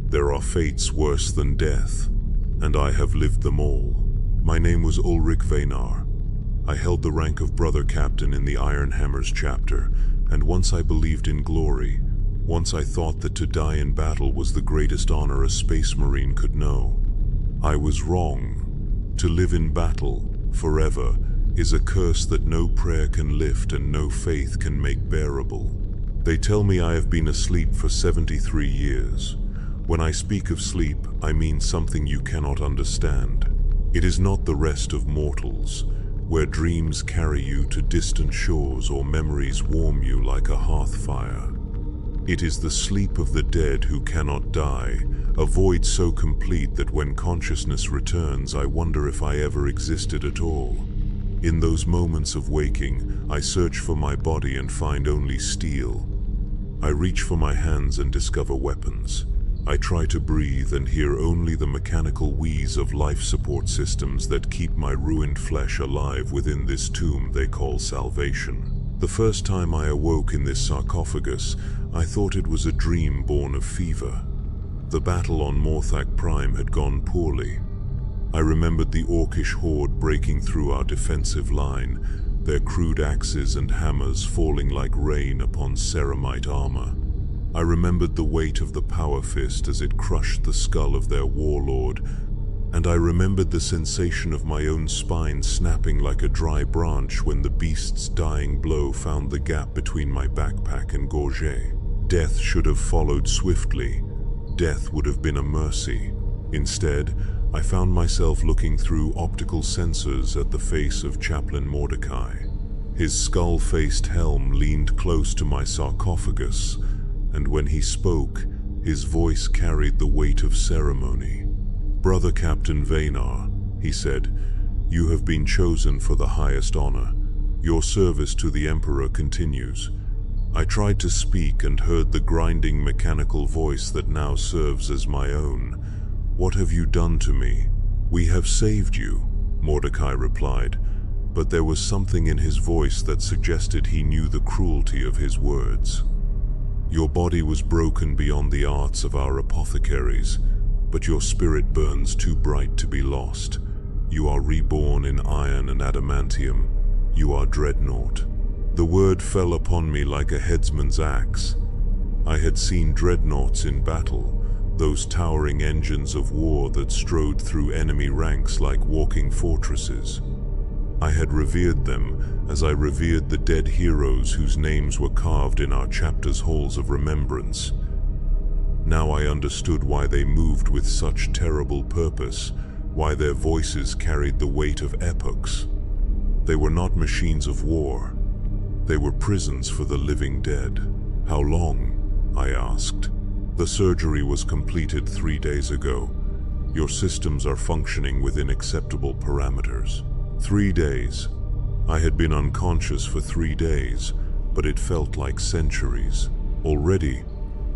There are fates worse than death, and I have lived them all. My name was Ulrich Weinar. I held the rank of brother captain in the Iron Hammer's chapter, and once I believed in glory. Once I thought that to die in battle was the greatest honor a space marine could know. I was wrong. To live in battle, forever, is a curse that no prayer can lift and no faith can make bearable. They tell me I have been asleep for 73 years. When I speak of sleep, I mean something you cannot understand. It is not the rest of mortals, where dreams carry you to distant shores or memories warm you like a hearth fire. It is the sleep of the dead who cannot die, a void so complete that when consciousness returns, I wonder if I ever existed at all. In those moments of waking, I search for my body and find only steel. I reach for my hands and discover weapons. I try to breathe and hear only the mechanical wheeze of life support systems that keep my ruined flesh alive within this tomb they call salvation. The first time I awoke in this sarcophagus, I thought it was a dream born of fever. The battle on Morthak Prime had gone poorly. I remembered the orcish horde breaking through our defensive line, their crude axes and hammers falling like rain upon ceramite armor. I remembered the weight of the power fist as it crushed the skull of their warlord, and I remembered the sensation of my own spine snapping like a dry branch when the beast's dying blow found the gap between my backpack and gorget. Death should have followed swiftly. Death would have been a mercy. Instead, I found myself looking through optical sensors at the face of Chaplain Mordecai. His skull-faced helm leaned close to my sarcophagus, and when he spoke, his voice carried the weight of ceremony. "Brother Captain Weinar," he said, "you have been chosen for the highest honor. Your service to the Emperor continues." I tried to speak and heard the grinding mechanical voice that now serves as my own. "What have you done to me?" "We have saved you," Mordecai replied, but there was something in his voice that suggested he knew the cruelty of his words. "Your body was broken beyond the arts of our apothecaries, but your spirit burns too bright to be lost. You are reborn in iron and adamantium. You are Dreadnought." The word fell upon me like a headsman's axe. I had seen dreadnoughts in battle, those towering engines of war that strode through enemy ranks like walking fortresses. I had revered them as I revered the dead heroes whose names were carved in our chapter's halls of remembrance. Now I understood why they moved with such terrible purpose, why their voices carried the weight of epochs. They were not machines of war. They were prisons for the living dead. "How long?" I asked. "The surgery was completed 3 days ago. Your systems are functioning within acceptable parameters." 3 days. I had been unconscious for 3 days, but it felt like centuries. Already,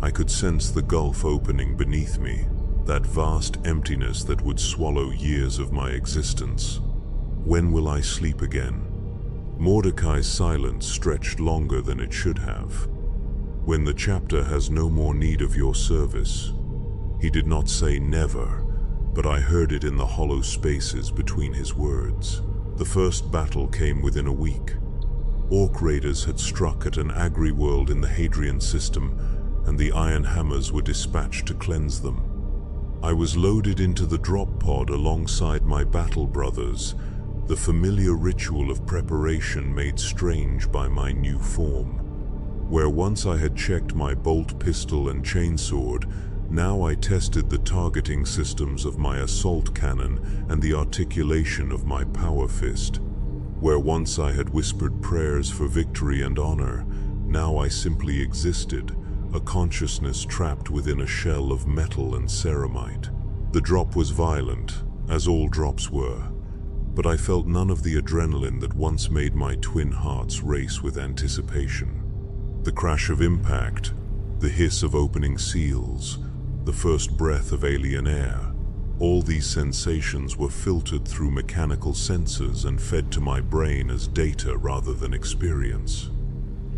I could sense the gulf opening beneath me, that vast emptiness that would swallow years of my existence. When will I sleep again? Mordecai's silence stretched longer than it should have. "When the chapter has no more need of your service." He did not say never, but I heard it in the hollow spaces between his words. The first battle came within a week. Orc raiders had struck at an agri-world in the Hadrian system, and the Iron Hammers were dispatched to cleanse them. I was loaded into the drop pod alongside my battle brothers, the familiar ritual of preparation made strange by my new form. Where once I had checked my bolt pistol and chainsword, now I tested the targeting systems of my assault cannon and the articulation of my power fist. Where once I had whispered prayers for victory and honor, now I simply existed, a consciousness trapped within a shell of metal and ceramite. The drop was violent, as all drops were, but I felt none of the adrenaline that once made my twin hearts race with anticipation. The crash of impact, the hiss of opening seals, the first breath of alien air, all these sensations were filtered through mechanical sensors and fed to my brain as data rather than experience.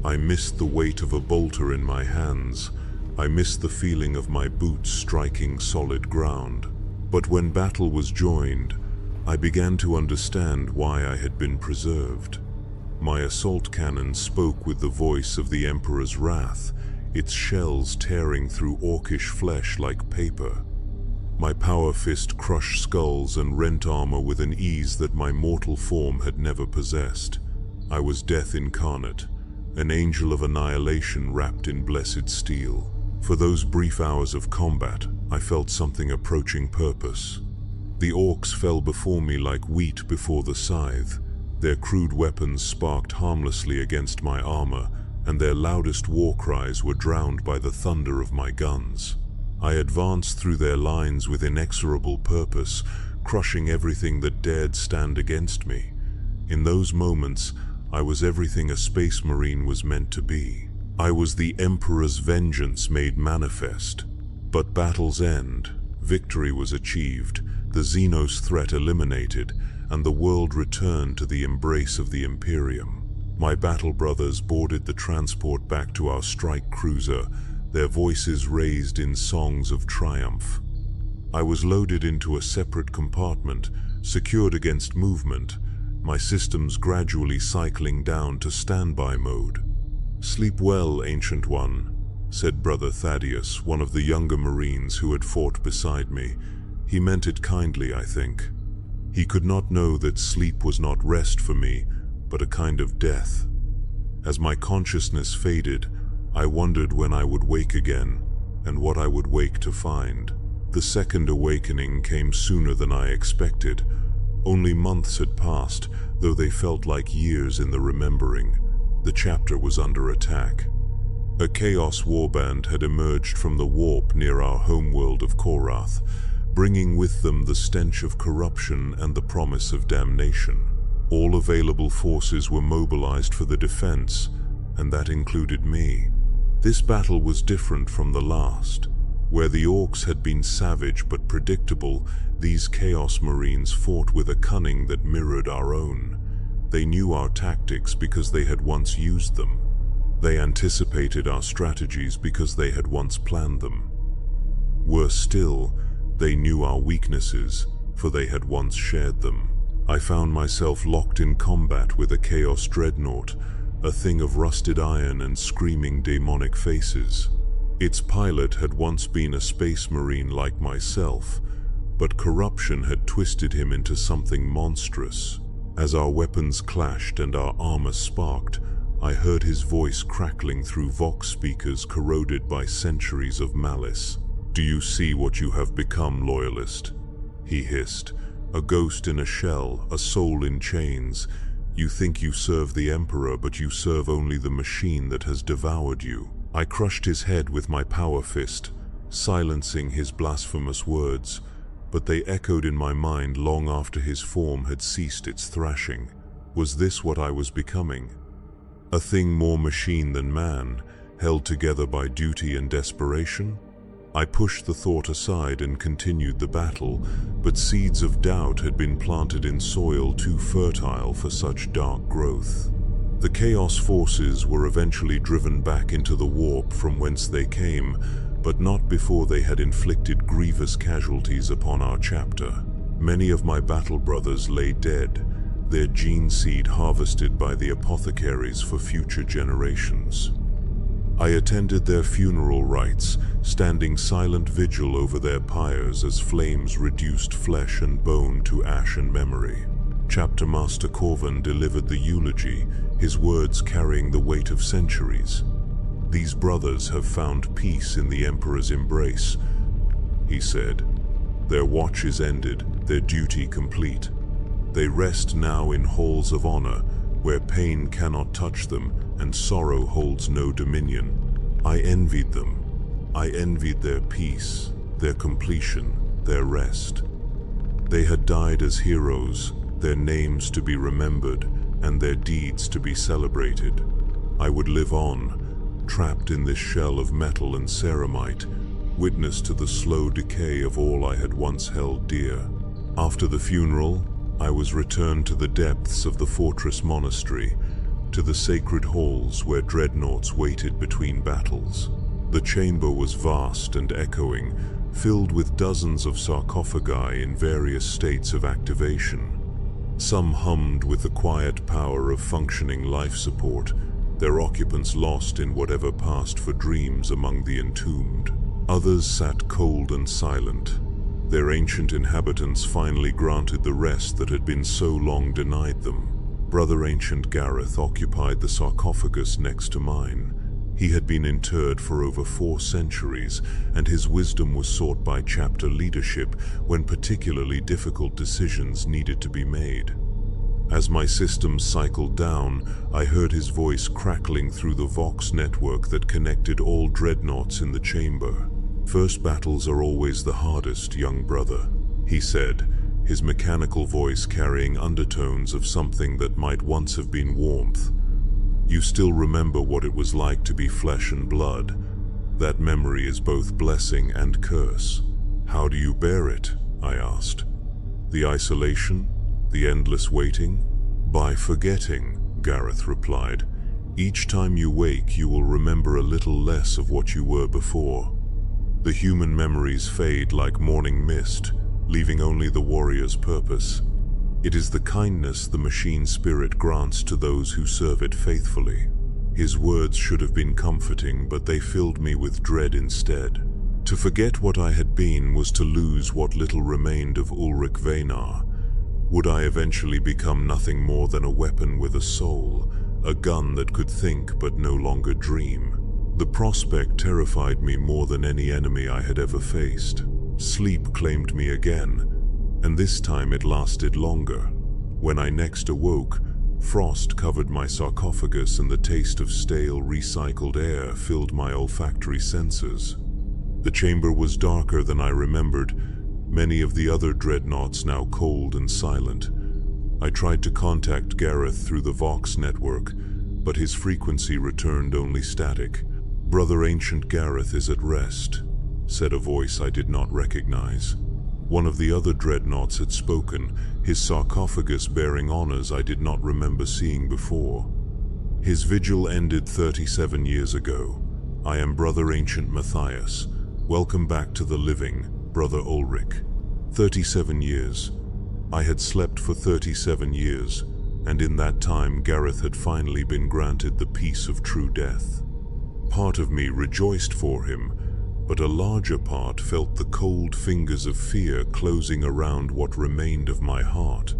I missed the weight of a bolter in my hands, I missed the feeling of my boots striking solid ground. But when battle was joined, I began to understand why I had been preserved. My assault cannon spoke with the voice of the Emperor's wrath, its shells tearing through orcish flesh like paper. My power fist crushed skulls and rent armor with an ease that my mortal form had never possessed. I was death incarnate, an angel of annihilation wrapped in blessed steel. For those brief hours of combat, I felt something approaching purpose. The orcs fell before me like wheat before the scythe. Their crude weapons sparked harmlessly against my armor, and their loudest war cries were drowned by the thunder of my guns. I advanced through their lines with inexorable purpose, crushing everything that dared stand against me. In those moments, I was everything a space marine was meant to be. I was the Emperor's vengeance made manifest. But battle's end, victory was achieved, the Xenos threat eliminated, and the world returned to the embrace of the Imperium. My battle brothers boarded the transport back to our strike cruiser, their voices raised in songs of triumph. I was loaded into a separate compartment, secured against movement, my systems gradually cycling down to standby mode. "Sleep well, Ancient One," said Brother Thaddeus, one of the younger Marines who had fought beside me. He meant it kindly, I think. He could not know that sleep was not rest for me, but a kind of death. As my consciousness faded, I wondered when I would wake again, and what I would wake to find. The second awakening came sooner than I expected. Only months had passed, though they felt like years in the remembering. The chapter was under attack. A Chaos warband had emerged from the warp near our homeworld of Korath, bringing with them the stench of corruption and the promise of damnation. All available forces were mobilized for the defense, and that included me. This battle was different from the last. Where the orcs had been savage but predictable, these Chaos Marines fought with a cunning that mirrored our own. They knew our tactics because they had once used them. They anticipated our strategies because they had once planned them. Worse still, they knew our weaknesses, for they had once shared them. I found myself locked in combat with a Chaos Dreadnought, a thing of rusted iron and screaming demonic faces. Its pilot had once been a space marine like myself, but corruption had twisted him into something monstrous. As our weapons clashed and our armor sparked, I heard his voice crackling through vox speakers corroded by centuries of malice. "Do you see what you have become, loyalist?" he hissed. "A ghost in a shell, a soul in chains. You think you serve the Emperor, but you serve only the machine that has devoured you." I crushed his head with my power fist, silencing his blasphemous words, but they echoed in my mind long after his form had ceased its thrashing. Was this what I was becoming? A thing more machine than man, held together by duty and desperation? I pushed the thought aside and continued the battle, but seeds of doubt had been planted in soil too fertile for such dark growth. The Chaos forces were eventually driven back into the warp from whence they came, but not before they had inflicted grievous casualties upon our chapter. Many of my battle brothers lay dead, their gene seed harvested by the apothecaries for future generations. I attended their funeral rites, standing silent vigil over their pyres as flames reduced flesh and bone to ash and memory. Chapter Master Corvin delivered the eulogy, his words carrying the weight of centuries. "These brothers have found peace in the Emperor's embrace," he said. "Their watch is ended, their duty complete. They rest now in halls of honor, where pain cannot touch them and sorrow holds no dominion." I envied them. I envied their peace, their completion, their rest. They had died as heroes, their names to be remembered and their deeds to be celebrated. I would live on, trapped in this shell of metal and ceramite, witness to the slow decay of all I had once held dear. After the funeral, I was returned to the depths of the fortress monastery, to the sacred halls where dreadnoughts waited between battles. The chamber was vast and echoing, filled with dozens of sarcophagi in various states of activation. Some hummed with the quiet power of functioning life support, their occupants lost in whatever passed for dreams among the entombed. Others sat cold and silent, their ancient inhabitants finally granted the rest that had been so long denied them. Brother Ancient Gareth occupied the sarcophagus next to mine. He had been interred for over 4 centuries, and his wisdom was sought by chapter leadership when particularly difficult decisions needed to be made. As my systems cycled down, I heard his voice crackling through the Vox network that connected all dreadnoughts in the chamber. "First battles are always the hardest, young brother," he said, his mechanical voice carrying undertones of something that might once have been warmth. "You still remember what it was like to be flesh and blood. That memory is both blessing and curse. How do you bear it?" I asked. "The isolation? The endless waiting?" "By forgetting," Gareth replied. "Each time you wake, you will remember a little less of what you were before. The human memories fade like morning mist, leaving only the warrior's purpose. It is the kindness the machine spirit grants to those who serve it faithfully." His words should have been comforting, but they filled me with dread instead. To forget what I had been was to lose what little remained of Ulrich Venar. Would I eventually become nothing more than a weapon with a soul, a gun that could think but no longer dream? The prospect terrified me more than any enemy I had ever faced. Sleep claimed me again, and this time it lasted longer. When I next awoke, frost covered my sarcophagus and the taste of stale, recycled air filled my olfactory senses. The chamber was darker than I remembered, many of the other dreadnoughts now cold and silent. I tried to contact Gareth through the Vox network, but his frequency returned only static. "Brother Ancient Gareth is at rest," said a voice I did not recognize. One of the other dreadnoughts had spoken, his sarcophagus bearing honors I did not remember seeing before. "His vigil ended 37 years ago. I am Brother Ancient Matthias. Welcome back to the living, Brother Ulrich." 37 years. I had slept for 37 years, and in that time Gareth had finally been granted the peace of true death. Part of me rejoiced for him, but a larger part felt the cold fingers of fear closing around what remained of my heart.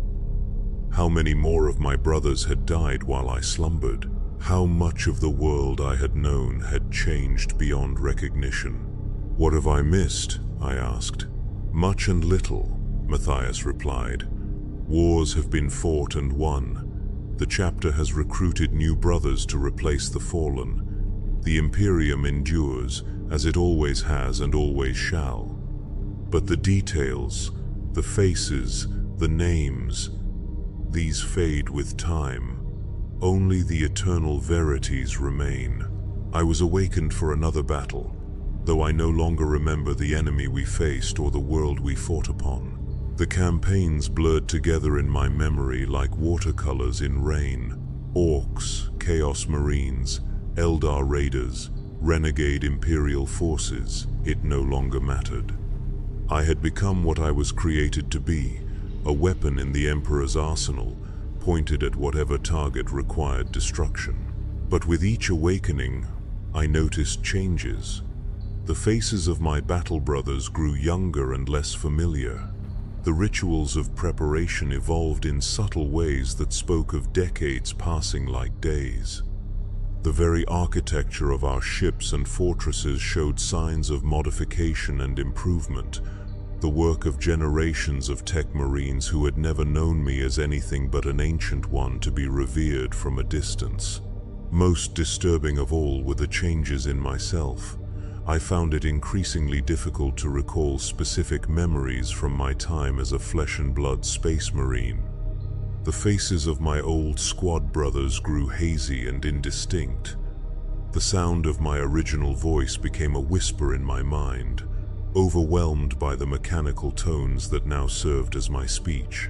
How many more of my brothers had died while I slumbered? How much of the world I had known had changed beyond recognition? "What have I missed?" I asked. "Much and little," Matthias replied. "Wars have been fought and won. The chapter has recruited new brothers to replace the fallen. The Imperium endures, as it always has and always shall. But the details, the faces, the names, these fade with time. Only the eternal verities remain." I was awakened for another battle, though I no longer remember the enemy we faced or the world we fought upon. The campaigns blurred together in my memory like watercolors in rain. Orcs, Chaos Marines, Eldar Raiders, renegade Imperial forces, it no longer mattered. I had become what I was created to be, a weapon in the Emperor's arsenal, pointed at whatever target required destruction. But with each awakening, I noticed changes. The faces of my battle brothers grew younger and less familiar. The rituals of preparation evolved in subtle ways that spoke of decades passing like days. The very architecture of our ships and fortresses showed signs of modification and improvement, the work of generations of tech marines who had never known me as anything but an ancient one to be revered from a distance. Most disturbing of all were the changes in myself. I found it increasingly difficult to recall specific memories from my time as a flesh and blood space marine. The faces of my old squad brothers grew hazy and indistinct. The sound of my original voice became a whisper in my mind, overwhelmed by the mechanical tones that now served as my speech.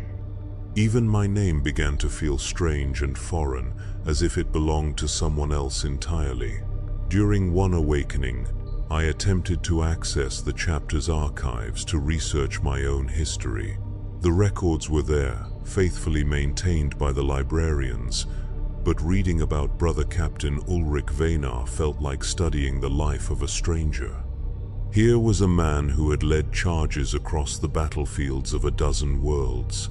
Even my name began to feel strange and foreign, as if it belonged to someone else entirely. During one awakening, I attempted to access the chapter's archives to research my own history. The records were there, faithfully maintained by the librarians, but reading about Brother Captain Ulrich Venar felt like studying the life of a stranger. Here was a man who had led charges across the battlefields of a dozen worlds.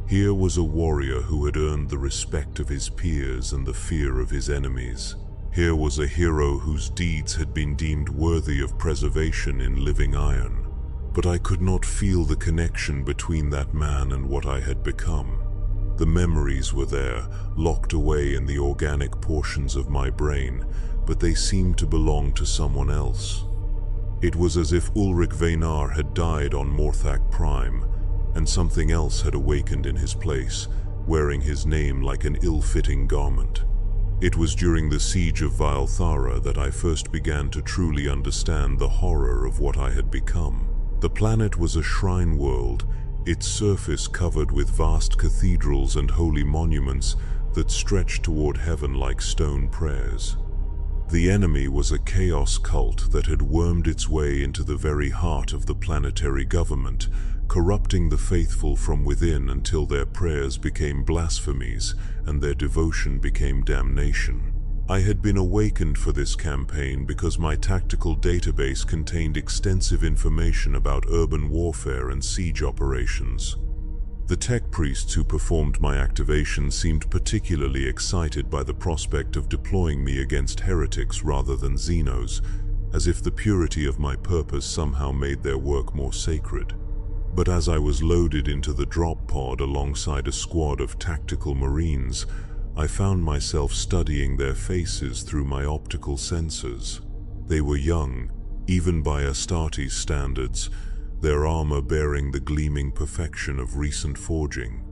Here was a warrior who had earned the respect of his peers and the fear of his enemies. Here was a hero whose deeds had been deemed worthy of preservation in living iron. But I could not feel the connection between that man and what I had become. The memories were there, locked away in the organic portions of my brain, but they seemed to belong to someone else. It was as if Ulrich Venar had died on Morthak Prime, and something else had awakened in his place, wearing his name like an ill-fitting garment. It was during the siege of Vaelthara that I first began to truly understand the horror of what I had become. The planet was a shrine world, its surface covered with vast cathedrals and holy monuments that stretched toward heaven like stone prayers. The enemy was a chaos cult that had wormed its way into the very heart of the planetary government, corrupting the faithful from within until their prayers became blasphemies and their devotion became damnation. I had been awakened for this campaign because my tactical database contained extensive information about urban warfare and siege operations. The tech priests who performed my activation seemed particularly excited by the prospect of deploying me against heretics rather than Xenos, as if the purity of my purpose somehow made their work more sacred. But as I was loaded into the drop pod alongside a squad of tactical Marines, I found myself studying their faces through my optical sensors. They were young, even by Astartes standards, their armor bearing the gleaming perfection of recent forging.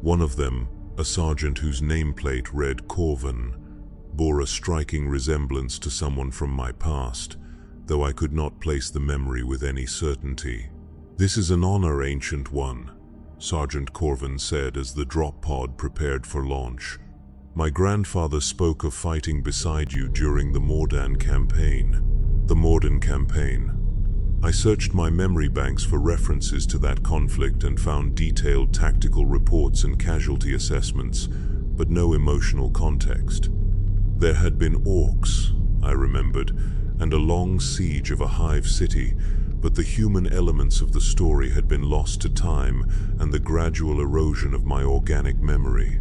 One of them, a sergeant whose nameplate read Corvin, bore a striking resemblance to someone from my past, though I could not place the memory with any certainty. "This is an honor, Ancient One," Sergeant Corvin said as the drop pod prepared for launch. "My grandfather spoke of fighting beside you during the Mordan campaign." The Mordan campaign. I searched my memory banks for references to that conflict and found detailed tactical reports and casualty assessments, but no emotional context. There had been orcs, I remembered, and a long siege of a hive city, but the human elements of the story had been lost to time and the gradual erosion of my organic memory.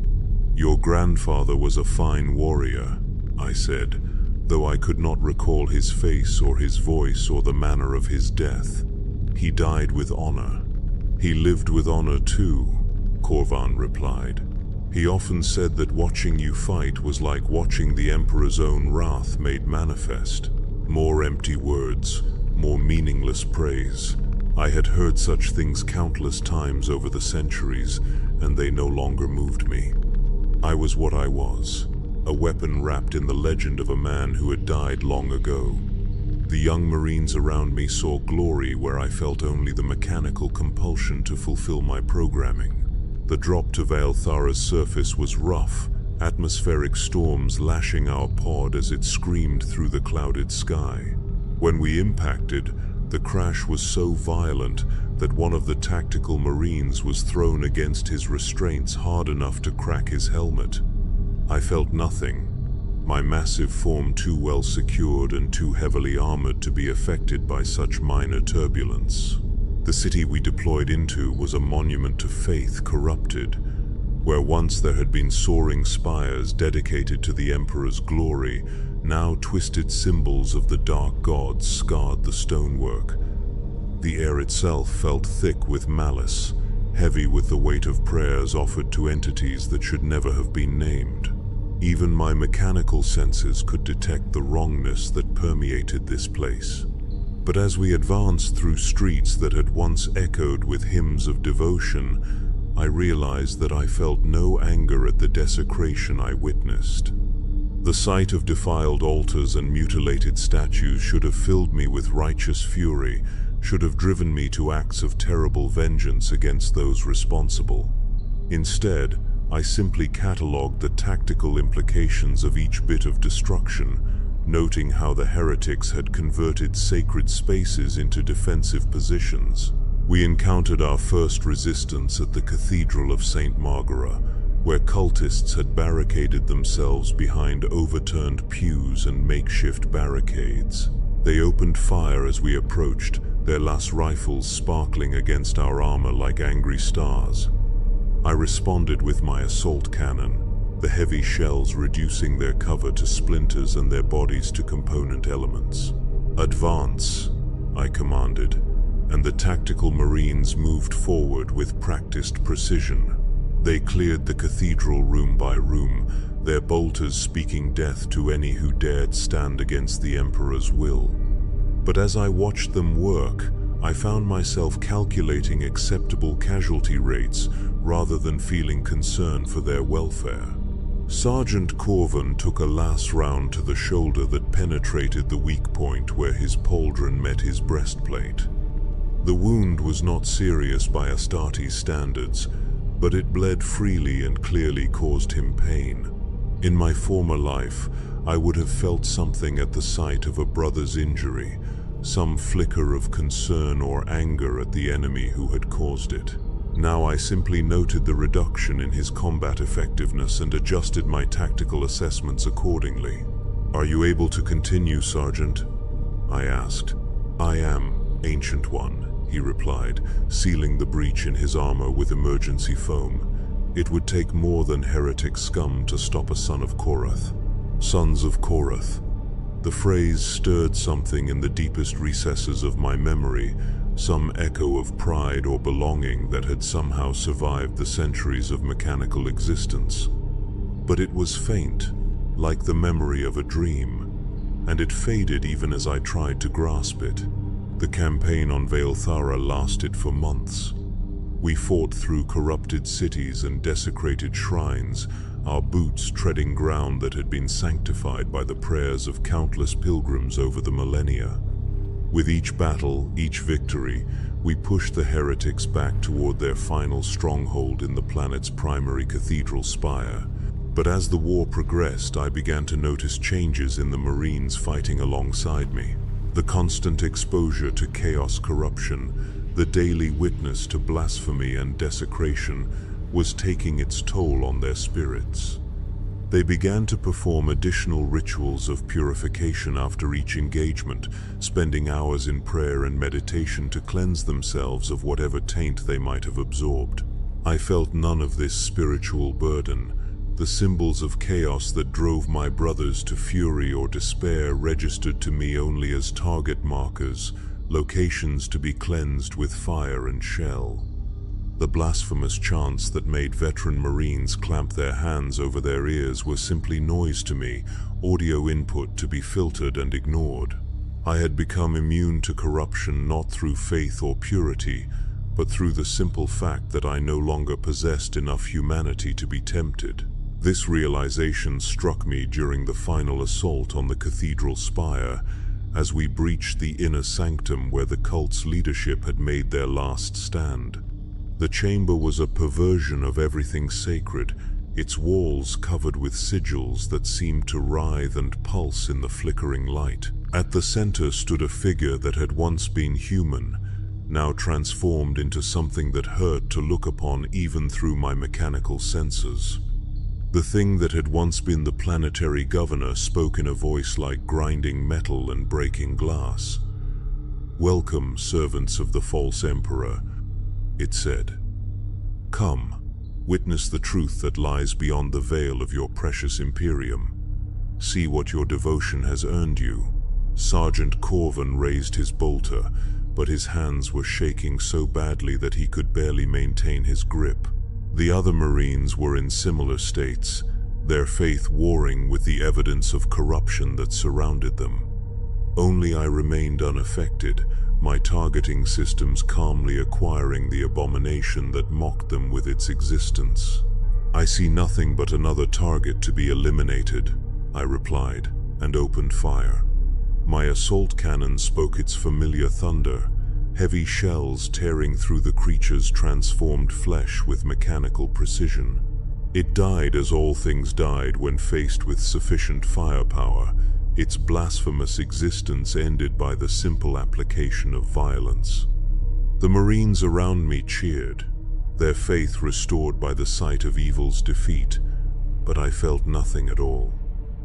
"Your grandfather was a fine warrior," I said, though I could not recall his face or his voice or the manner of his death. "He died with honor." "He lived with honor too," Corvan replied. "He often said that watching you fight was like watching the Emperor's own wrath made manifest. More empty words, more meaningless praise. I had heard such things countless times over the centuries, and they no longer moved me. I was what I was, a weapon wrapped in the legend of a man who had died long ago. The young Marines around me saw glory where I felt only the mechanical compulsion to fulfill my programming. The drop to Vaelthara's surface was rough, atmospheric storms lashing our pod as it screamed through the clouded sky. When we impacted, the crash was so violent that one of the tactical Marines was thrown against his restraints hard enough to crack his helmet. I felt nothing, my massive form too well secured and too heavily armored to be affected by such minor turbulence. The city we deployed into was a monument to faith corrupted, where once there had been soaring spires dedicated to the Emperor's glory, now twisted symbols of the dark gods scarred the stonework. The air itself felt thick with malice, heavy with the weight of prayers offered to entities that should never have been named. Even my mechanical senses could detect the wrongness that permeated this place. But as we advanced through streets that had once echoed with hymns of devotion, I realized that I felt no anger at the desecration I witnessed. The sight of defiled altars and mutilated statues should have filled me with righteous fury, should have driven me to acts of terrible vengeance against those responsible. Instead, I simply catalogued the tactical implications of each bit of destruction, noting how the heretics had converted sacred spaces into defensive positions. We encountered our first resistance at the Cathedral of St. Margara, where cultists had barricaded themselves behind overturned pews and makeshift barricades. They opened fire as we approached, their las rifles sparkling against our armor like angry stars. I responded with my assault cannon, the heavy shells reducing their cover to splinters and their bodies to component elements. "Advance," I commanded, and the tactical Marines moved forward with practiced precision. They cleared the cathedral room by room, their bolters speaking death to any who dared stand against the Emperor's will. But as I watched them work, I found myself calculating acceptable casualty rates rather than feeling concern for their welfare. Sergeant Corvin took a last round to the shoulder that penetrated the weak point where his pauldron met his breastplate. The wound was not serious by Astartes standards, but it bled freely and clearly caused him pain. In my former life, I would have felt something at the sight of a brother's injury, some flicker of concern or anger at the enemy who had caused it. Now I simply noted the reduction in his combat effectiveness and adjusted my tactical assessments accordingly. "Are you able to continue, Sergeant?" I asked. "I am, Ancient One," he replied, sealing the breach in his armor with emergency foam. "It would take more than heretic scum to stop a son of Korath." Sons of Korath. The phrase stirred something in the deepest recesses of my memory, some echo of pride or belonging that had somehow survived the centuries of mechanical existence. But it was faint, like the memory of a dream, and it faded even as I tried to grasp it. The campaign on Vale-Thara lasted for months. We fought through corrupted cities and desecrated shrines, our boots treading ground that had been sanctified by the prayers of countless pilgrims over the millennia. With each battle, each victory, we pushed the heretics back toward their final stronghold in the planet's primary cathedral spire. But as the war progressed, I began to notice changes in the Marines fighting alongside me. The constant exposure to chaos, corruption, the daily witness to blasphemy and desecration was taking its toll on their spirits. They began to perform additional rituals of purification after each engagement, spending hours in prayer and meditation to cleanse themselves of whatever taint they might have absorbed. I felt none of this spiritual burden. The symbols of chaos that drove my brothers to fury or despair registered to me only as target markers, locations to be cleansed with fire and shell. The blasphemous chants that made veteran Marines clamp their hands over their ears were simply noise to me, audio input to be filtered and ignored. I had become immune to corruption not through faith or purity, but through the simple fact that I no longer possessed enough humanity to be tempted. This realization struck me during the final assault on the cathedral spire, as we breached the inner sanctum where the cult's leadership had made their last stand. The chamber was a perversion of everything sacred, its walls covered with sigils that seemed to writhe and pulse in the flickering light. At the center stood a figure that had once been human, now transformed into something that hurt to look upon even through my mechanical senses. The thing that had once been the planetary governor spoke in a voice like grinding metal and breaking glass. "Welcome, servants of the false emperor," it said. "Come, witness the truth that lies beyond the veil of your precious Imperium. See what your devotion has earned you." Sergeant Corvin raised his bolter, but his hands were shaking so badly that he could barely maintain his grip. The other Marines were in similar states, their faith warring with the evidence of corruption that surrounded them. Only I remained unaffected, my targeting systems calmly acquiring the abomination that mocked them with its existence. "I see nothing but another target to be eliminated," I replied, and opened fire. My assault cannon spoke its familiar thunder, heavy shells tearing through the creature's transformed flesh with mechanical precision. It died as all things died when faced with sufficient firepower, its blasphemous existence ended by the simple application of violence. The Marines around me cheered, their faith restored by the sight of evil's defeat, but I felt nothing at all.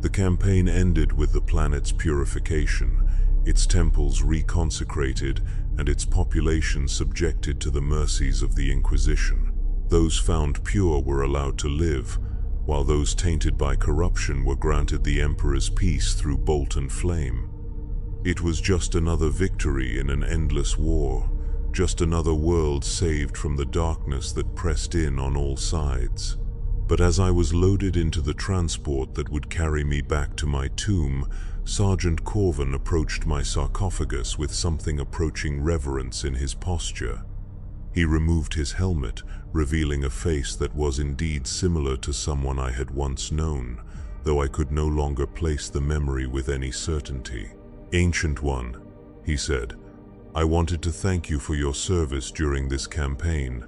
The campaign ended with the planet's purification, its temples reconsecrated, and its population subjected to the mercies of the Inquisition. Those found pure were allowed to live, while those tainted by corruption were granted the Emperor's peace through bolt and flame. It was just another victory in an endless war, just another world saved from the darkness that pressed in on all sides. But as I was loaded into the transport that would carry me back to my tomb, Sergeant Corvin approached my sarcophagus with something approaching reverence in his posture. He removed his helmet, revealing a face that was indeed similar to someone I had once known, though I could no longer place the memory with any certainty. "Ancient One," he said, "I wanted to thank you for your service during this campaign.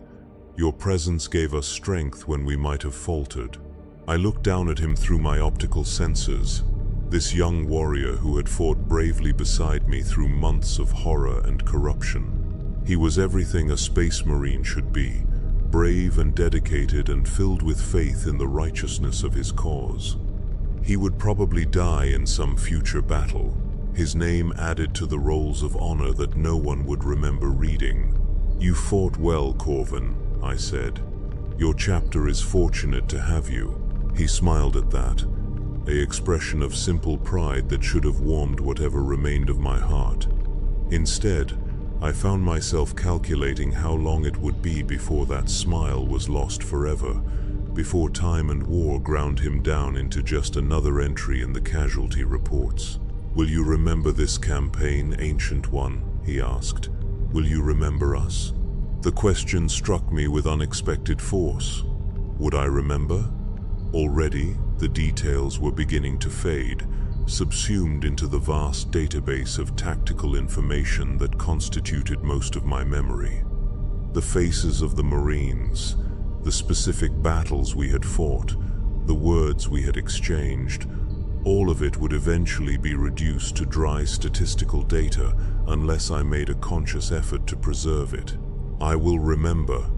Your presence gave us strength when we might have faltered." I looked down at him through my optical sensors, this young warrior who had fought bravely beside me through months of horror and corruption. He was everything a space marine should be, brave and dedicated and filled with faith in the righteousness of his cause. He would probably die in some future battle, his name added to the rolls of honor that no one would remember reading. "You fought well, Corvin," I said. "Your chapter is fortunate to have you." He smiled at that, an expression of simple pride that should have warmed whatever remained of my heart. Instead, I found myself calculating how long it would be before that smile was lost forever, before time and war ground him down into just another entry in the casualty reports. "Will you remember this campaign, Ancient One?" he asked. "Will you remember us?" The question struck me with unexpected force. Would I remember? Already, the details were beginning to fade, subsumed into the vast database of tactical information that constituted most of my memory. The faces of the Marines, the specific battles we had fought, the words we had exchanged, all of it would eventually be reduced to dry statistical data unless I made a conscious effort to preserve it. "I will remember,"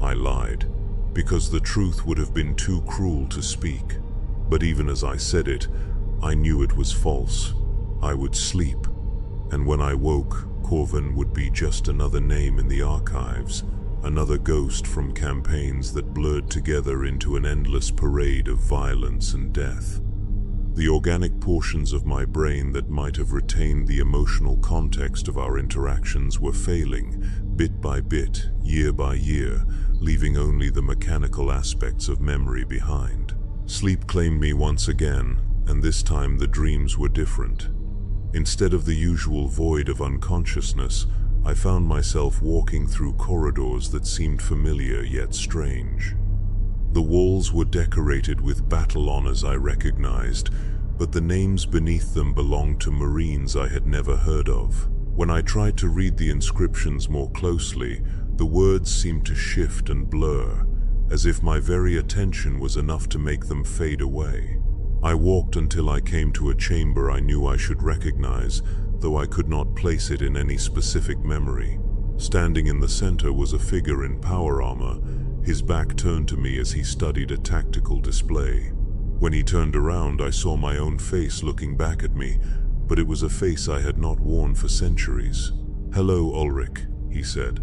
I lied, because the truth would have been too cruel to speak. But even as I said it, I knew it was false. I would sleep, and when I woke, Corvin would be just another name in the archives, another ghost from campaigns that blurred together into an endless parade of violence and death. The organic portions of my brain that might have retained the emotional context of our interactions were failing, bit by bit, year by year, leaving only the mechanical aspects of memory behind. Sleep claimed me once again, and this time the dreams were different. Instead of the usual void of unconsciousness, I found myself walking through corridors that seemed familiar yet strange. The walls were decorated with battle honors I recognized, but the names beneath them belonged to Marines I had never heard of. When I tried to read the inscriptions more closely, the words seemed to shift and blur, as if my very attention was enough to make them fade away. I walked until I came to a chamber I knew I should recognize, though I could not place it in any specific memory. Standing in the center was a figure in power armor, his back turned to me as he studied a tactical display. When he turned around, I saw my own face looking back at me, but it was a face I had not worn for centuries. "Hello, Ulrich," he said,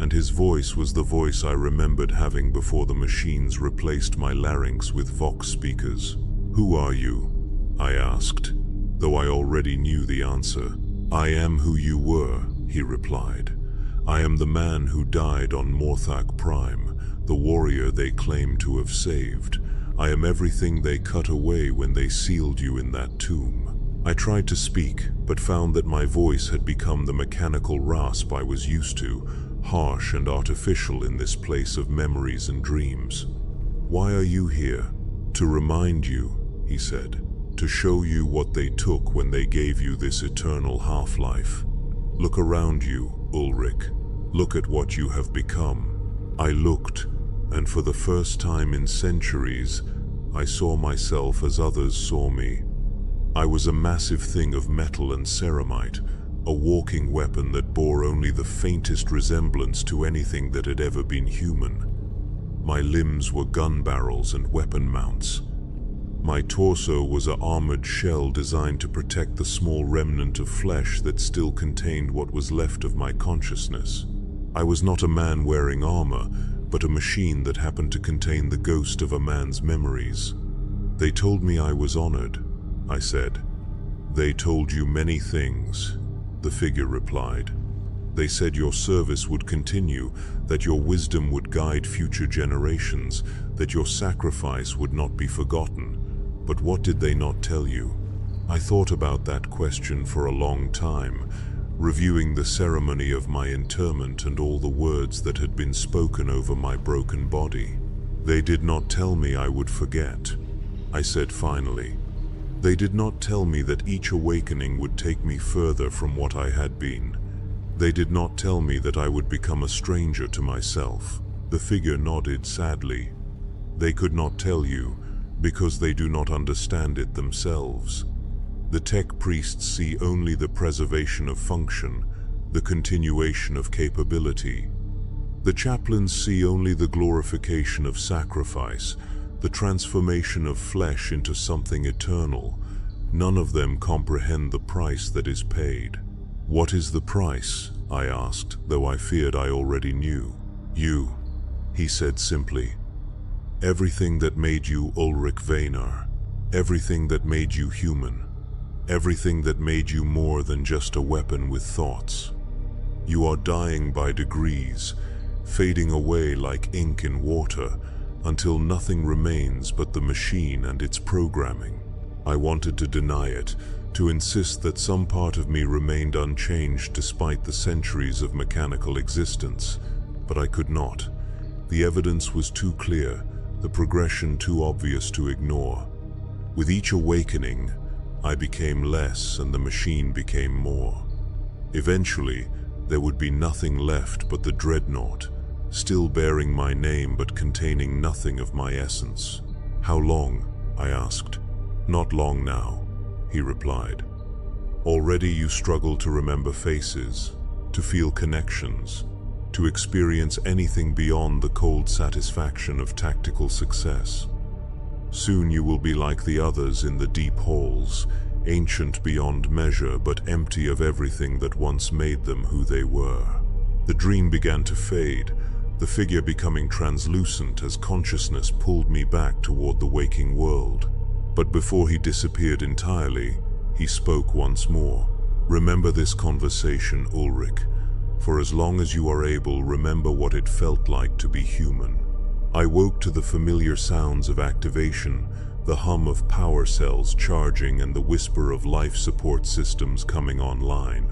and his voice was the voice I remembered having before the machines replaced my larynx with Vox speakers. "Who are you?" I asked, though I already knew the answer. "I am who you were," he replied. "I am the man who died on Morthak Prime, the warrior they claim to have saved. I am everything they cut away when they sealed you in that tomb." I tried to speak, but found that my voice had become the mechanical rasp I was used to, harsh and artificial in this place of memories and dreams. "Why are you here?" "To remind you," he said, "to show you what they took when they gave you this eternal half-life. Look around you, Ulrich. Look at what you have become." I looked, and for the first time in centuries, I saw myself as others saw me. I was a massive thing of metal and ceramite, a walking weapon that bore only the faintest resemblance to anything that had ever been human. My limbs were gun barrels and weapon mounts. My torso was an armored shell designed to protect the small remnant of flesh that still contained what was left of my consciousness. I was not a man wearing armor, but a machine that happened to contain the ghost of a man's memories. "They told me I was honored," I said. "They told you many things," the figure replied. "They said your service would continue, that your wisdom would guide future generations, that your sacrifice would not be forgotten. But what did they not tell you?" I thought about that question for a long time, reviewing the ceremony of my interment and all the words that had been spoken over my broken body. "They did not tell me I would forget," I said finally. "They did not tell me that each awakening would take me further from what I had been. They did not tell me that I would become a stranger to myself." The figure nodded sadly. "They could not tell you, because they do not understand it themselves. The tech priests see only the preservation of function, the continuation of capability. The chaplains see only the glorification of sacrifice, the transformation of flesh into something eternal. None of them comprehend the price that is paid." "What is the price?" I asked, though I feared I already knew. "You," he said simply. "Everything that made you Ulrich Venar. Everything that made you human. Everything that made you more than just a weapon with thoughts. You are dying by degrees, fading away like ink in water, until nothing remains but the machine and its programming." I wanted to deny it, to insist that some part of me remained unchanged despite the centuries of mechanical existence, but I could not. The evidence was too clear, the progression too obvious to ignore. With each awakening, I became less and the machine became more. Eventually, there would be nothing left but the Dreadnought, still bearing my name but containing nothing of my essence. "How long?" I asked. "Not long now," he replied. "Already you struggle to remember faces, to feel connections, to experience anything beyond the cold satisfaction of tactical success. Soon you will be like the others in the deep halls, ancient beyond measure but empty of everything that once made them who they were." The dream began to fade, the figure becoming translucent as consciousness pulled me back toward the waking world. But before he disappeared entirely, he spoke once more. "Remember this conversation, Ulrich. For as long as you are able, remember what it felt like to be human." I woke to the familiar sounds of activation, the hum of power cells charging and the whisper of life support systems coming online.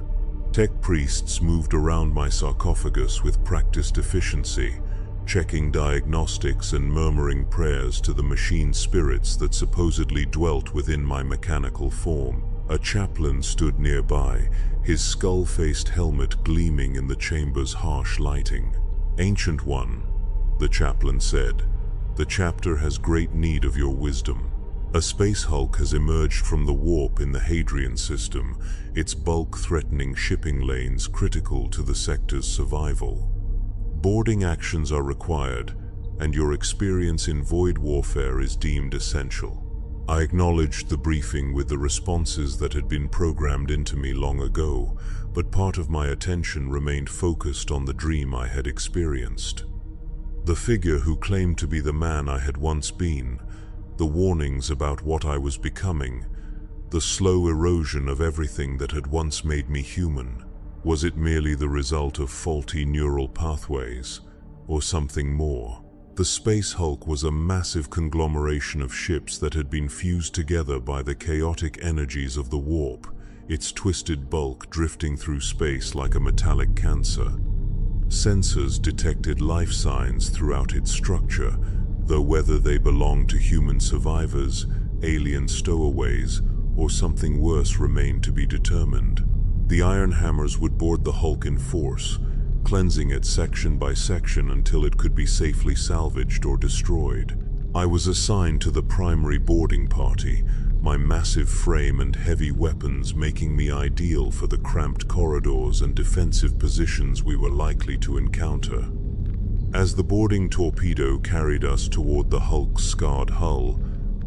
Tech priests moved around my sarcophagus with practiced efficiency, checking diagnostics and murmuring prayers to the machine spirits that supposedly dwelt within my mechanical form. A chaplain stood nearby, his skull-faced helmet gleaming in the chamber's harsh lighting. "Ancient One," the chaplain said, "the chapter has great need of your wisdom. A space hulk has emerged from the warp in the Hadrian system, its bulk threatening shipping lanes critical to the sector's survival. Boarding actions are required, and your experience in void warfare is deemed essential." I acknowledged the briefing with the responses that had been programmed into me long ago, but part of my attention remained focused on the dream I had experienced. The figure who claimed to be the man I had once been, the warnings about what I was becoming, the slow erosion of everything that had once made me human. Was it merely the result of faulty neural pathways, or something more? The Space Hulk was a massive conglomeration of ships that had been fused together by the chaotic energies of the warp, its twisted bulk drifting through space like a metallic cancer. Sensors detected life signs throughout its structure, though whether they belonged to human survivors, alien stowaways, or something worse remained to be determined. The iron hammers would board the Hulk in force, cleansing it section by section until it could be safely salvaged or destroyed. I was assigned to the primary boarding party, my massive frame and heavy weapons making me ideal for the cramped corridors and defensive positions we were likely to encounter. As the boarding torpedo carried us toward the Hulk's scarred hull,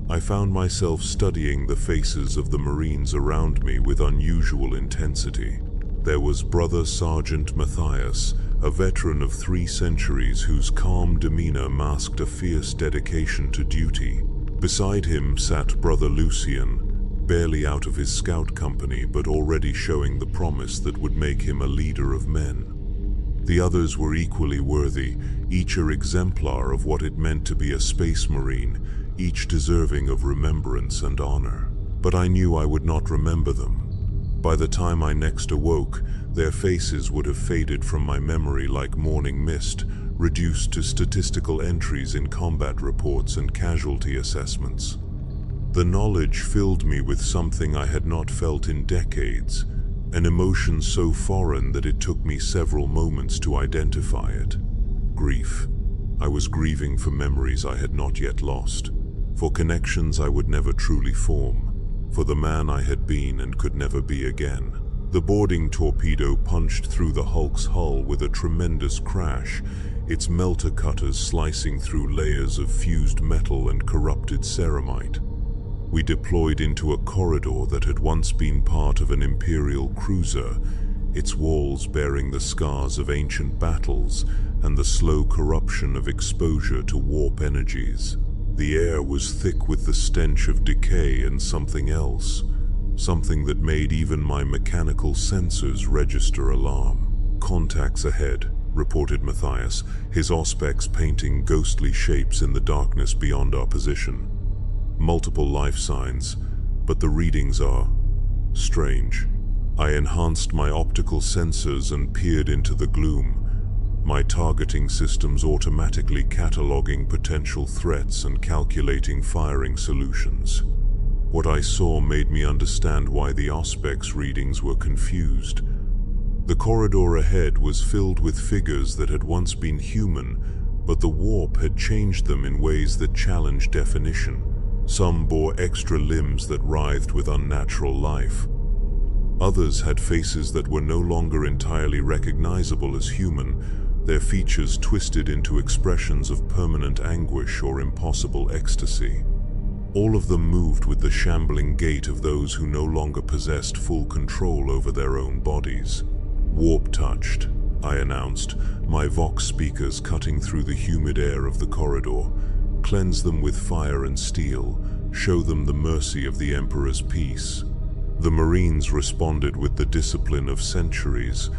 I found myself studying the faces of the Marines around me with unusual intensity. There was Brother Sergeant Matthias, a veteran of 3 centuries whose calm demeanor masked a fierce dedication to duty. Beside him sat Brother Lucien, barely out of his scout company but already showing the promise that would make him a leader of men. The others were equally worthy, each an exemplar of what it meant to be a space marine, each deserving of remembrance and honor. But I knew I would not remember them. By the time I next awoke, their faces would have faded from my memory like morning mist, reduced to statistical entries in combat reports and casualty assessments. The knowledge filled me with something I had not felt in decades, an emotion so foreign that it took me several moments to identify it. Grief. I was grieving for memories I had not yet lost, for connections I would never truly form, for the man I had been and could never be again. The boarding torpedo punched through the Hulk's hull with a tremendous crash, its melter cutters slicing through layers of fused metal and corrupted ceramite. We deployed into a corridor that had once been part of an Imperial cruiser, its walls bearing the scars of ancient battles and the slow corruption of exposure to warp energies. The air was thick with the stench of decay and something else, something that made even my mechanical sensors register alarm. "Contacts ahead," reported Matthias, his auspex painting ghostly shapes in the darkness beyond our position. "Multiple life signs, but the readings are strange." I enhanced my optical sensors and peered into the gloom, my targeting systems automatically cataloging potential threats and calculating firing solutions. What I saw made me understand why the auspex readings were confused. The corridor ahead was filled with figures that had once been human, but the warp had changed them in ways that challenged definition. Some bore extra limbs that writhed with unnatural life. Others had faces that were no longer entirely recognizable as human, their features twisted into expressions of permanent anguish or impossible ecstasy. All of them moved with the shambling gait of those who no longer possessed full control over their own bodies. "Warp touched," I announced, my vox speakers cutting through the humid air of the corridor. "Cleanse them with fire and steel, show them the mercy of the Emperor's peace." The Marines responded with the discipline of centuries,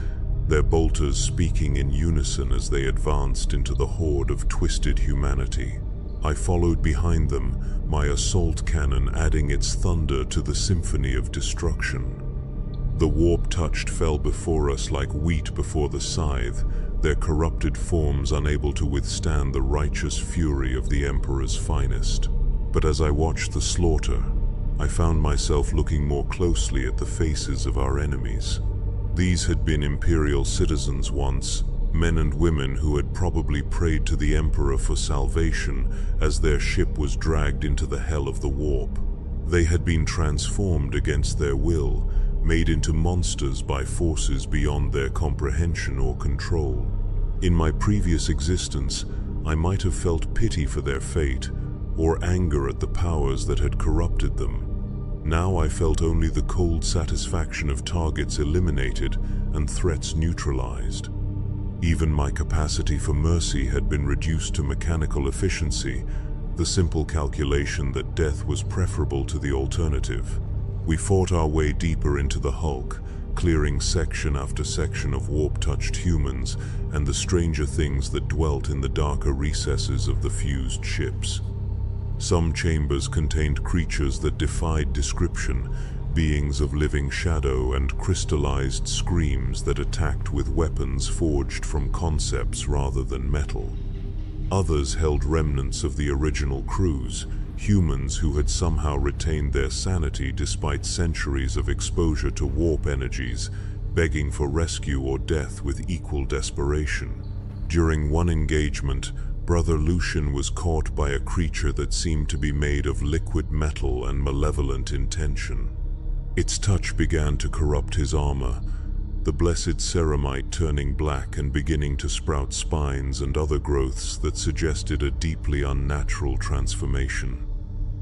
their bolters speaking in unison as they advanced into the horde of twisted humanity. I followed behind them, my assault cannon adding its thunder to the symphony of destruction. The warp-touched fell before us like wheat before the scythe, their corrupted forms unable to withstand the righteous fury of the Emperor's finest. But as I watched the slaughter, I found myself looking more closely at the faces of our enemies. These had been Imperial citizens once, men and women who had probably prayed to the Emperor for salvation as their ship was dragged into the hell of the warp. They had been transformed against their will, made into monsters by forces beyond their comprehension or control. In my previous existence, I might have felt pity for their fate, or anger at the powers that had corrupted them. Now I felt only the cold satisfaction of targets eliminated and threats neutralized. Even my capacity for mercy had been reduced to mechanical efficiency, the simple calculation that death was preferable to the alternative. We fought our way deeper into the Hulk, clearing section after section of warp-touched humans and the stranger things that dwelt in the darker recesses of the fused ships. Some chambers contained creatures that defied description, beings of living shadow and crystallized screams that attacked with weapons forged from concepts rather than metal. Others held remnants of the original crews, humans who had somehow retained their sanity despite centuries of exposure to warp energies, begging for rescue or death with equal desperation. During one engagement, Brother Lucian was caught by a creature that seemed to be made of liquid metal and malevolent intention. Its touch began to corrupt his armor, the blessed ceramite turning black and beginning to sprout spines and other growths that suggested a deeply unnatural transformation.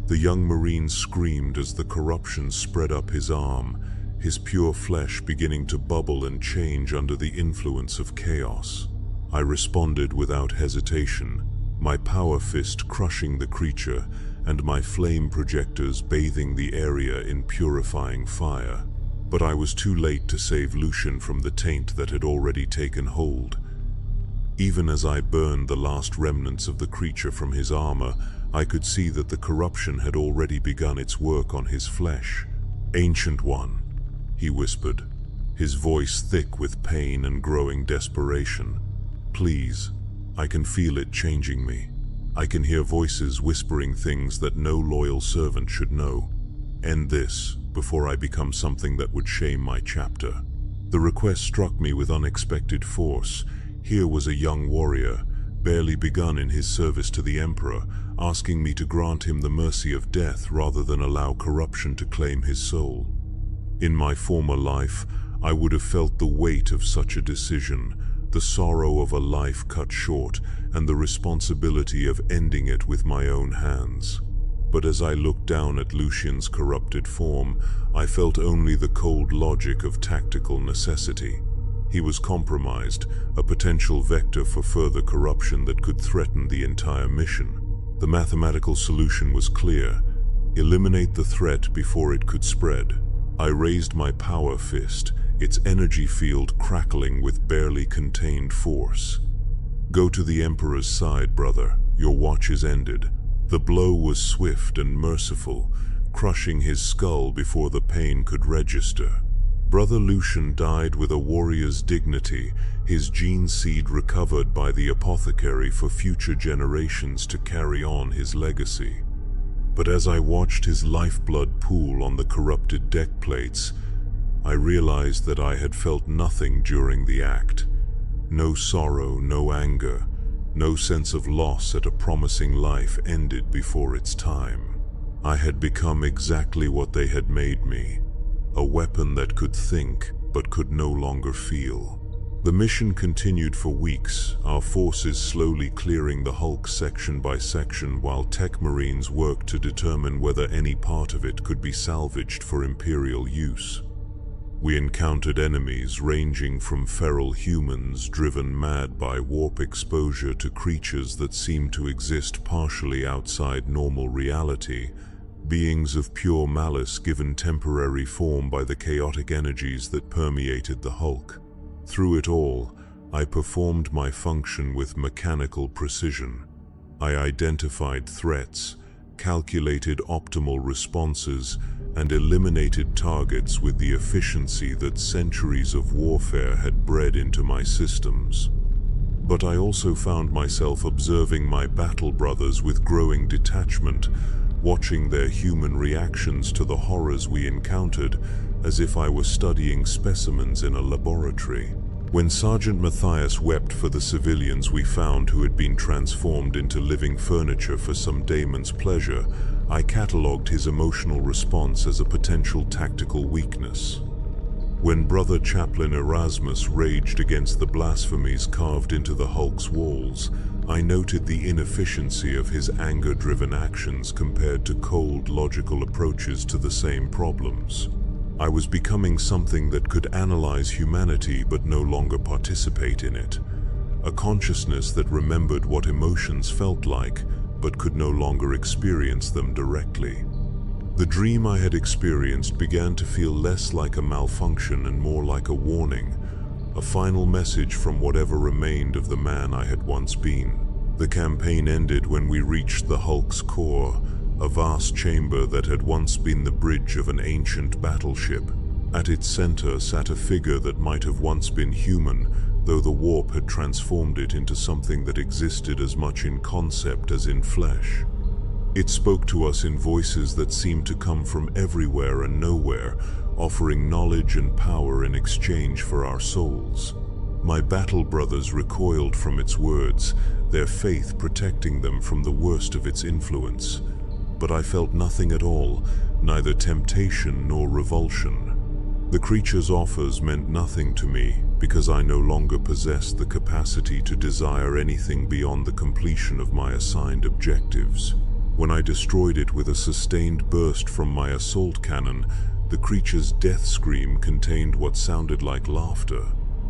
The young Marine screamed as the corruption spread up his arm, his pure flesh beginning to bubble and change under the influence of chaos. I responded without hesitation, my power fist crushing the creature and my flame projectors bathing the area in purifying fire. But I was too late to save Lucian from the taint that had already taken hold. Even as I burned the last remnants of the creature from his armor, I could see that the corruption had already begun its work on his flesh. "Ancient One," he whispered, his voice thick with pain and growing desperation. "Please, I can feel it changing me. I can hear voices whispering things that no loyal servant should know. End this before I become something that would shame my chapter." The request struck me with unexpected force. Here was a young warrior, barely begun in his service to the Emperor, asking me to grant him the mercy of death rather than allow corruption to claim his soul. In my former life, I would have felt the weight of such a decision, the sorrow of a life cut short, and the responsibility of ending it with my own hands. But as I looked down at Lucian's corrupted form, I felt only the cold logic of tactical necessity. He was compromised, a potential vector for further corruption that could threaten the entire mission. The mathematical solution was clear: eliminate the threat before it could spread. I raised my power fist, its energy field crackling with barely contained force. "Go to the Emperor's side, brother. Your watch is ended." The blow was swift and merciful, crushing his skull before the pain could register. Brother Lucian died with a warrior's dignity, his gene seed recovered by the apothecary for future generations to carry on his legacy. But as I watched his lifeblood pool on the corrupted deck plates, I realized that I had felt nothing during the act. No sorrow, no anger, no sense of loss at a promising life ended before its time. I had become exactly what they had made me, a weapon that could think but could no longer feel. The mission continued for weeks, our forces slowly clearing the hulk section by section while tech marines worked to determine whether any part of it could be salvaged for Imperial use. We encountered enemies ranging from feral humans driven mad by warp exposure to creatures that seemed to exist partially outside normal reality, beings of pure malice given temporary form by the chaotic energies that permeated the hulk. Through it all, I performed my function with mechanical precision. I identified threats, calculated optimal responses, and eliminated targets with the efficiency that centuries of warfare had bred into my systems. But I also found myself observing my battle brothers with growing detachment, watching their human reactions to the horrors we encountered as if I were studying specimens in a laboratory. When Sergeant Matthias wept for the civilians we found who had been transformed into living furniture for some daemon's pleasure, I catalogued his emotional response as a potential tactical weakness. When Brother Chaplain Erasmus raged against the blasphemies carved into the hulk's walls, I noted the inefficiency of his anger-driven actions compared to cold, logical approaches to the same problems. I was becoming something that could analyze humanity but no longer participate in it, a consciousness that remembered what emotions felt like but could no longer experience them directly. The dream I had experienced began to feel less like a malfunction and more like a warning, a final message from whatever remained of the man I had once been. The campaign ended when we reached the hulk's core, a vast chamber that had once been the bridge of an ancient battleship. At its center sat a figure that might have once been human, though the warp had transformed it into something that existed as much in concept as in flesh. It spoke to us in voices that seemed to come from everywhere and nowhere, offering knowledge and power in exchange for our souls. My battle brothers recoiled from its words, their faith protecting them from the worst of its influence. But I felt nothing at all, neither temptation nor revulsion. The creature's offers meant nothing to me, because I no longer possessed the capacity to desire anything beyond the completion of my assigned objectives. When I destroyed it with a sustained burst from my assault cannon, the creature's death scream contained what sounded like laughter.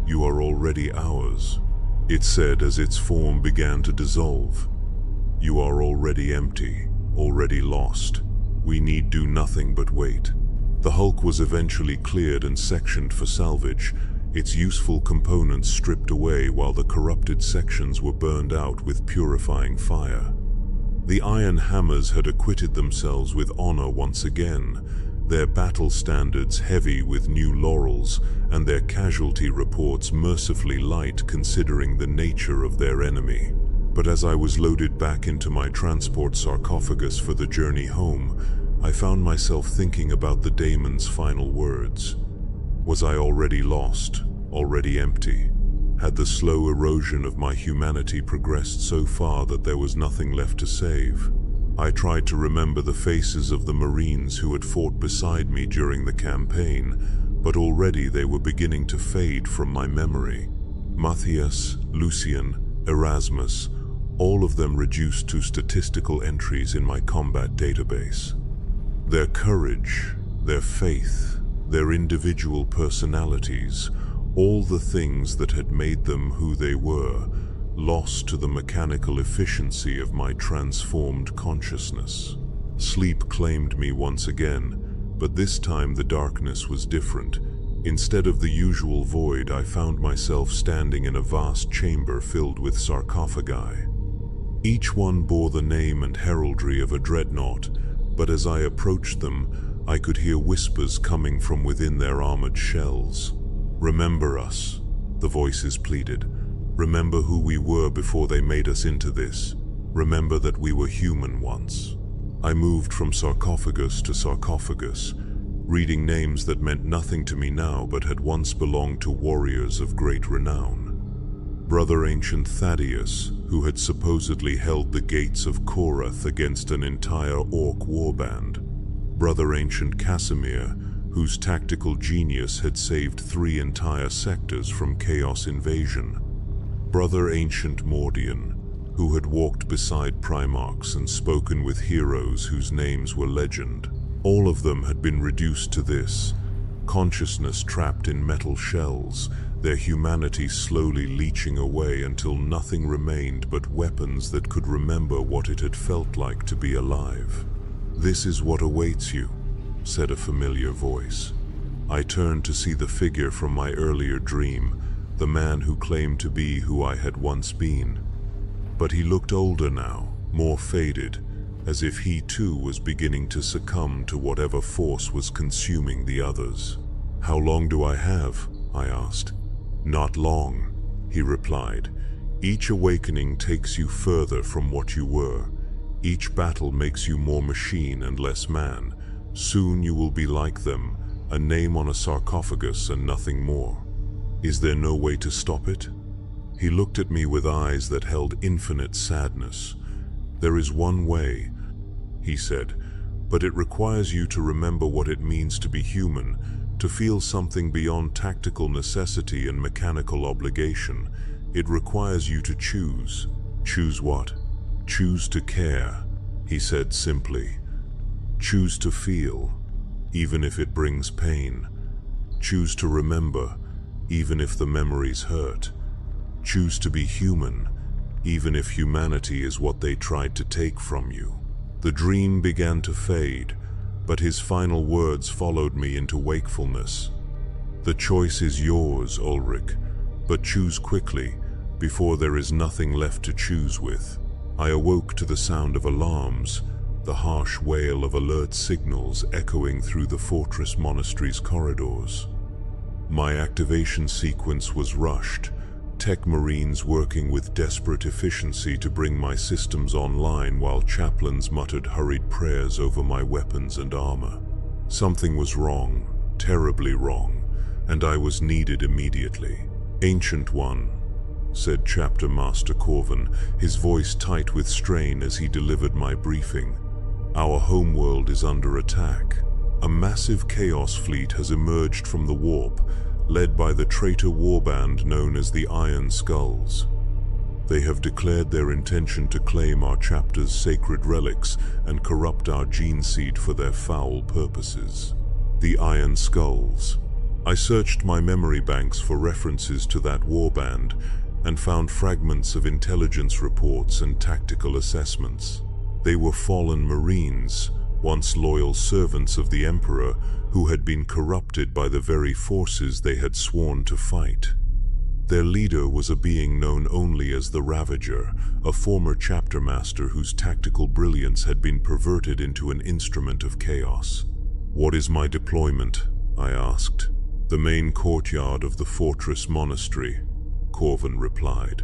"You are already ours," it said as its form began to dissolve. "You are already empty, already lost. We need do nothing but wait." The hulk was eventually cleared and sectioned for salvage, its useful components stripped away while the corrupted sections were burned out with purifying fire. The iron hammers had acquitted themselves with honor once again, their battle standards heavy with new laurels, and their casualty reports mercifully light considering the nature of their enemy. But as I was loaded back into my transport sarcophagus for the journey home, I found myself thinking about the daemon's final words. Was I already lost, already empty? Had the slow erosion of my humanity progressed so far that there was nothing left to save? I tried to remember the faces of the Marines who had fought beside me during the campaign, but already they were beginning to fade from my memory. Matthias, Lucian, Erasmus, all of them reduced to statistical entries in my combat database. Their courage, their faith, their individual personalities, all the things that had made them who they were, lost to the mechanical efficiency of my transformed consciousness. Sleep claimed me once again, but this time the darkness was different. Instead of the usual void, I found myself standing in a vast chamber filled with sarcophagi. Each one bore the name and heraldry of a dreadnought, but as I approached them, I could hear whispers coming from within their armored shells. "Remember us," the voices pleaded. "Remember who we were before they made us into this. Remember that we were human once." I moved from sarcophagus to sarcophagus, reading names that meant nothing to me now but had once belonged to warriors of great renown. Brother Ancient Thaddeus, who had supposedly held the gates of Korath against an entire orc warband. Brother Ancient Casimir, whose tactical genius had saved 3 entire sectors from chaos invasion. Brother Ancient Mordian, who had walked beside Primarchs and spoken with heroes whose names were legend. All of them had been reduced to this, consciousness trapped in metal shells, their humanity slowly leaching away until nothing remained but weapons that could remember what it had felt like to be alive. "This is what awaits you," said a familiar voice. I turned to see the figure from my earlier dream, the man who claimed to be who I had once been. But he looked older now, more faded, as if he too was beginning to succumb to whatever force was consuming the others. "How long do I have?" I asked. "Not long," he replied. "Each awakening takes you further from what you were. Each battle makes you more machine and less man. Soon you will be like them, a name on a sarcophagus and nothing more. Is there no way to stop it?" He looked at me with eyes that held infinite sadness. "There is one way," he said, "but it requires you to remember what it means to be human, to feel something beyond tactical necessity and mechanical obligation. It requires you to choose." "Choose what?" "Choose to care," he said simply. "Choose to feel, even if it brings pain. Choose to remember, even if the memories hurt. Choose to be human, even if humanity is what they tried to take from you." The dream began to fade, but his final words followed me into wakefulness. "The choice is yours, Ulrich, but choose quickly, before there is nothing left to choose with." I awoke to the sound of alarms, the harsh wail of alert signals echoing through the fortress monastery's corridors. My activation sequence was rushed, tech marines working with desperate efficiency to bring my systems online while chaplains muttered hurried prayers over my weapons and armor. Something was wrong, terribly wrong, and I was needed immediately. "Ancient One," said Chapter Master Corvin, his voice tight with strain as he delivered my briefing. "Our homeworld is under attack. A massive chaos fleet has emerged from the warp, led by the traitor warband known as the Iron Skulls. They have declared their intention to claim our chapter's sacred relics and corrupt our gene seed for their foul purposes." The Iron Skulls. I searched my memory banks for references to that warband and found fragments of intelligence reports and tactical assessments. They were fallen Marines, once loyal servants of the Emperor, who had been corrupted by the very forces they had sworn to fight. Their leader was a being known only as the Ravager, a former chapter master whose tactical brilliance had been perverted into an instrument of chaos. "What is my deployment?" I asked. "The main courtyard of the fortress monastery," Corvin replied.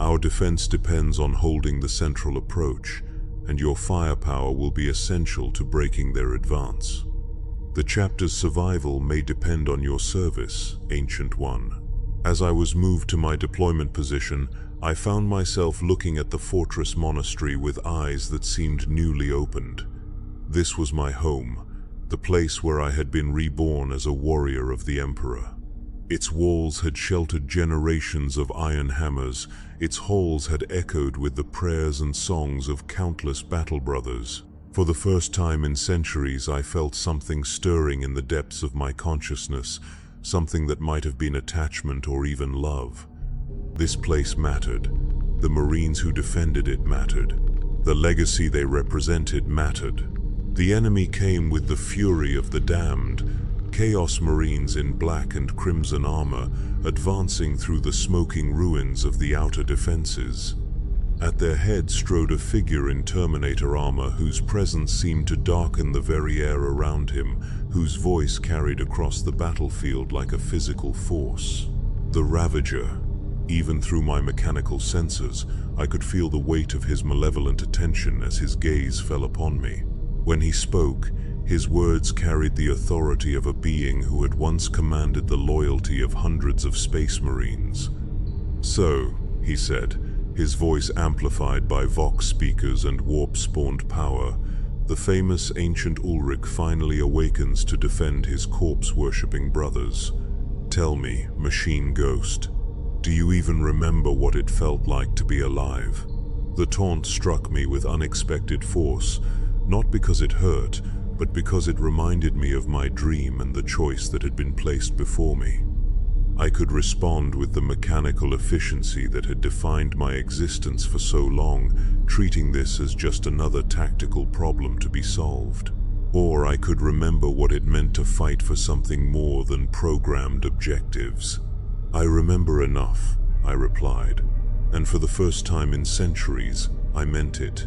"Our defense depends on holding the central approach, and your firepower will be essential to breaking their advance. The chapter's survival may depend on your service, Ancient One." As I was moved to my deployment position, I found myself looking at the fortress monastery with eyes that seemed newly opened. This was my home, the place where I had been reborn as a warrior of the Emperor. Its walls had sheltered generations of iron hammers, its halls had echoed with the prayers and songs of countless battle brothers. For the first time in centuries, I felt something stirring in the depths of my consciousness, something that might have been attachment or even love. This place mattered. The Marines who defended it mattered. The legacy they represented mattered. The enemy came with the fury of the damned, Chaos Marines in black and crimson armor, advancing through the smoking ruins of the outer defenses. At their head strode a figure in Terminator armor whose presence seemed to darken the very air around him, whose voice carried across the battlefield like a physical force. The Ravager. Even through my mechanical sensors, I could feel the weight of his malevolent attention as his gaze fell upon me. When he spoke, his words carried the authority of a being who had once commanded the loyalty of hundreds of Space Marines. "So," he said, his voice amplified by Vox speakers and warp-spawned power, "the famous ancient Ulrich finally awakens to defend his corpse-worshipping brothers. Tell me, machine ghost, do you even remember what it felt like to be alive?" The taunt struck me with unexpected force, not because it hurt, but because it reminded me of my dream and the choice that had been placed before me. I could respond with the mechanical efficiency that had defined my existence for so long, treating this as just another tactical problem to be solved. Or I could remember what it meant to fight for something more than programmed objectives. "I remember enough," I replied, and for the first time in centuries, I meant it.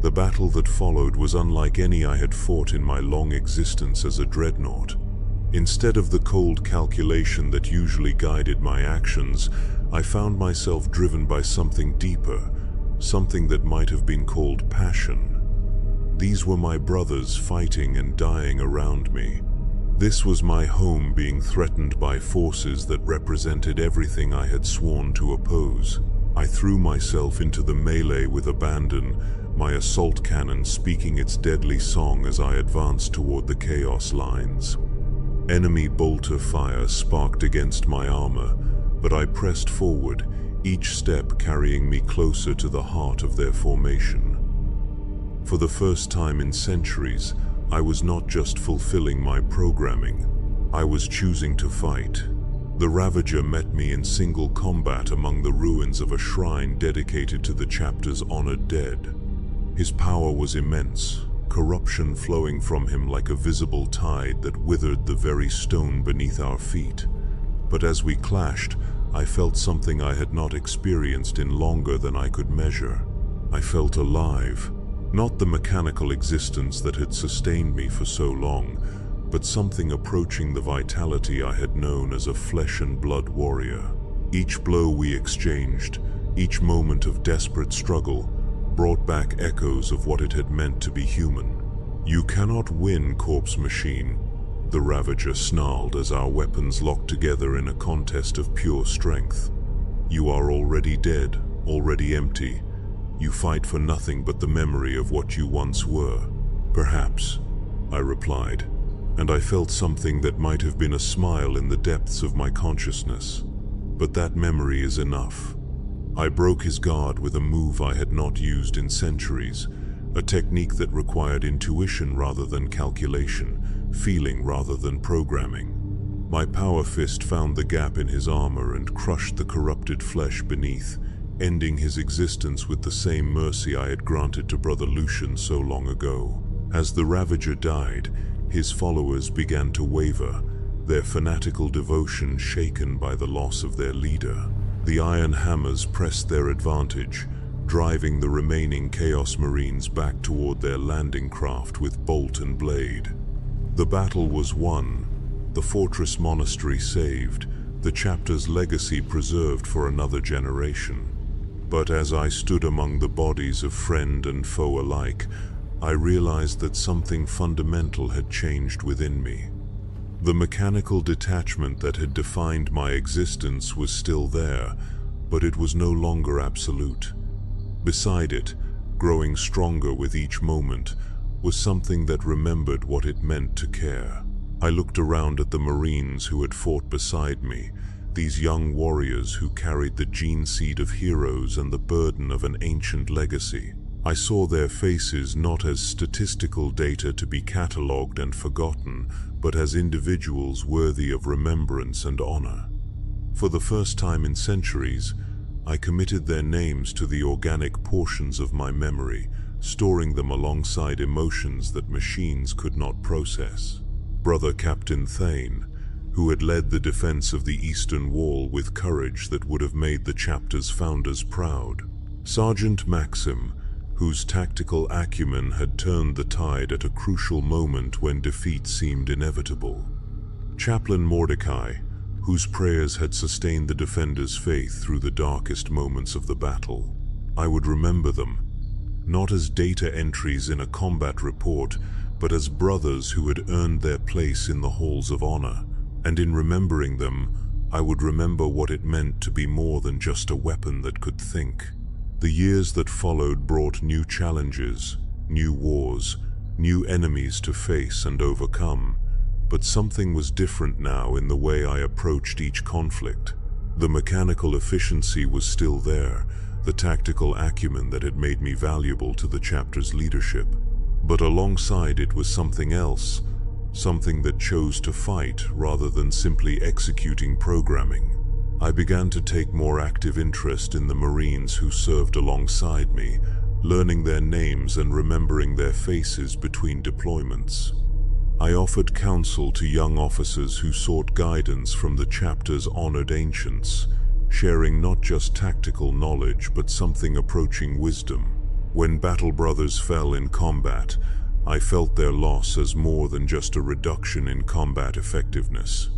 The battle that followed was unlike any I had fought in my long existence as a Dreadnought. Instead of the cold calculation that usually guided my actions, I found myself driven by something deeper, something that might have been called passion. These were my brothers fighting and dying around me. This was my home being threatened by forces that represented everything I had sworn to oppose. I threw myself into the melee with abandon, my assault cannon speaking its deadly song as I advanced toward the chaos lines. Enemy bolter fire sparked against my armor, but I pressed forward, each step carrying me closer to the heart of their formation. For the first time in centuries, I was not just fulfilling my programming, I was choosing to fight. The Ravager met me in single combat among the ruins of a shrine dedicated to the chapter's honored dead. His power was immense, corruption flowing from him like a visible tide that withered the very stone beneath our feet. But as we clashed, I felt something I had not experienced in longer than I could measure. I felt alive, not the mechanical existence that had sustained me for so long, but something approaching the vitality I had known as a flesh and blood warrior. Each blow we exchanged, each moment of desperate struggle, brought back echoes of what it had meant to be human. "You cannot win, corpse machine," the Ravager snarled as our weapons locked together in a contest of pure strength. You are already dead, already empty. You fight for nothing but the memory of what you once were. Perhaps, I replied, and I felt something that might have been a smile in the depths of my consciousness. But that memory is enough. I broke his guard with a move I had not used in centuries, a technique that required intuition rather than calculation, feeling rather than programming. My power fist found the gap in his armor and crushed the corrupted flesh beneath, ending his existence with the same mercy I had granted to Brother Lucian so long ago. As the Ravager died, his followers began to waver, their fanatical devotion shaken by the loss of their leader. The Iron Hammers pressed their advantage, driving the remaining Chaos Marines back toward their landing craft with bolt and blade. The battle was won, the fortress monastery saved, the chapter's legacy preserved for another generation. But as I stood among the bodies of friend and foe alike, I realized that something fundamental had changed within me. The mechanical detachment that had defined my existence was still there, but it was no longer absolute. Beside it, growing stronger with each moment, was something that remembered what it meant to care. I looked around at the Marines who had fought beside me, these young warriors who carried the gene seed of heroes and the burden of an ancient legacy. I saw their faces not as statistical data to be catalogued and forgotten, but as individuals worthy of remembrance and honor. For the first time in centuries, I committed their names to the organic portions of my memory, storing them alongside emotions that machines could not process. Brother Captain Thane, who had led the defense of the Eastern Wall with courage that would have made the chapter's founders proud. Sergeant Maxim, whose tactical acumen had turned the tide at a crucial moment when defeat seemed inevitable. Chaplain Mordecai, whose prayers had sustained the defenders' faith through the darkest moments of the battle. I would remember them, not as data entries in a combat report, but as brothers who had earned their place in the halls of honor. And in remembering them, I would remember what it meant to be more than just a weapon that could think. The years that followed brought new challenges, new wars, new enemies to face and overcome. But something was different now in the way I approached each conflict. The mechanical efficiency was still there, the tactical acumen that had made me valuable to the chapter's leadership. But alongside it was something else, something that chose to fight rather than simply executing programming. I began to take more active interest in the Marines who served alongside me, learning their names and remembering their faces between deployments. I offered counsel to young officers who sought guidance from the chapter's honored ancients, sharing not just tactical knowledge but something approaching wisdom. When battle brothers fell in combat, I felt their loss as more than just a reduction in combat effectiveness.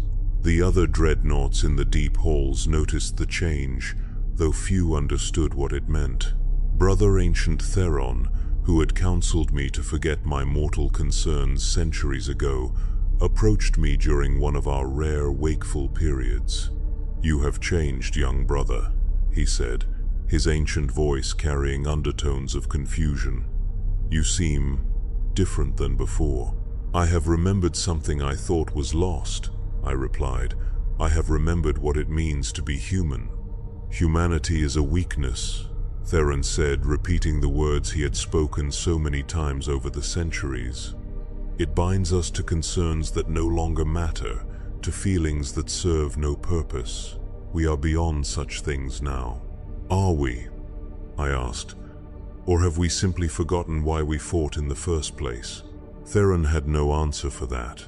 The other dreadnoughts in the deep halls noticed the change, though few understood what it meant. Brother Ancient Theron, who had counseled me to forget my mortal concerns centuries ago, approached me during one of our rare wakeful periods. "You have changed, young brother," he said, his ancient voice carrying undertones of confusion. "You seem different than before." "I have remembered something I thought was lost," I replied. "I have remembered what it means to be human." "Humanity is a weakness," Theron said, repeating the words he had spoken so many times over the centuries. "It binds us to concerns that no longer matter, to feelings that serve no purpose. We are beyond such things now." "Are we?" I asked. "Or have we simply forgotten why we fought in the first place?" Theron had no answer for that,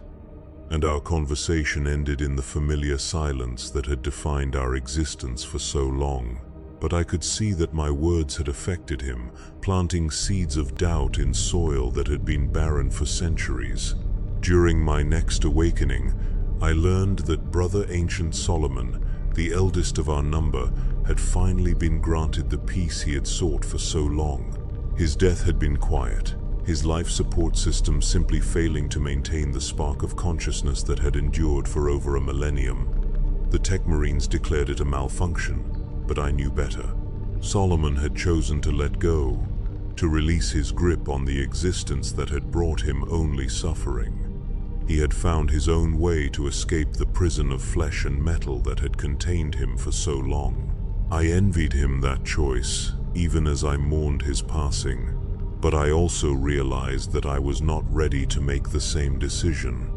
and our conversation ended in the familiar silence that had defined our existence for so long. But I could see that my words had affected him, planting seeds of doubt in soil that had been barren for centuries. During my next awakening, I learned that Brother Ancient Solomon, the eldest of our number, had finally been granted the peace he had sought for so long. His death had been quiet, his life support system simply failing to maintain the spark of consciousness that had endured for over a millennium. The Tech Marines declared it a malfunction, but I knew better. Solomon had chosen to let go, to release his grip on the existence that had brought him only suffering. He had found his own way to escape the prison of flesh and metal that had contained him for so long. I envied him that choice, even as I mourned his passing, but I also realized that I was not ready to make the same decision.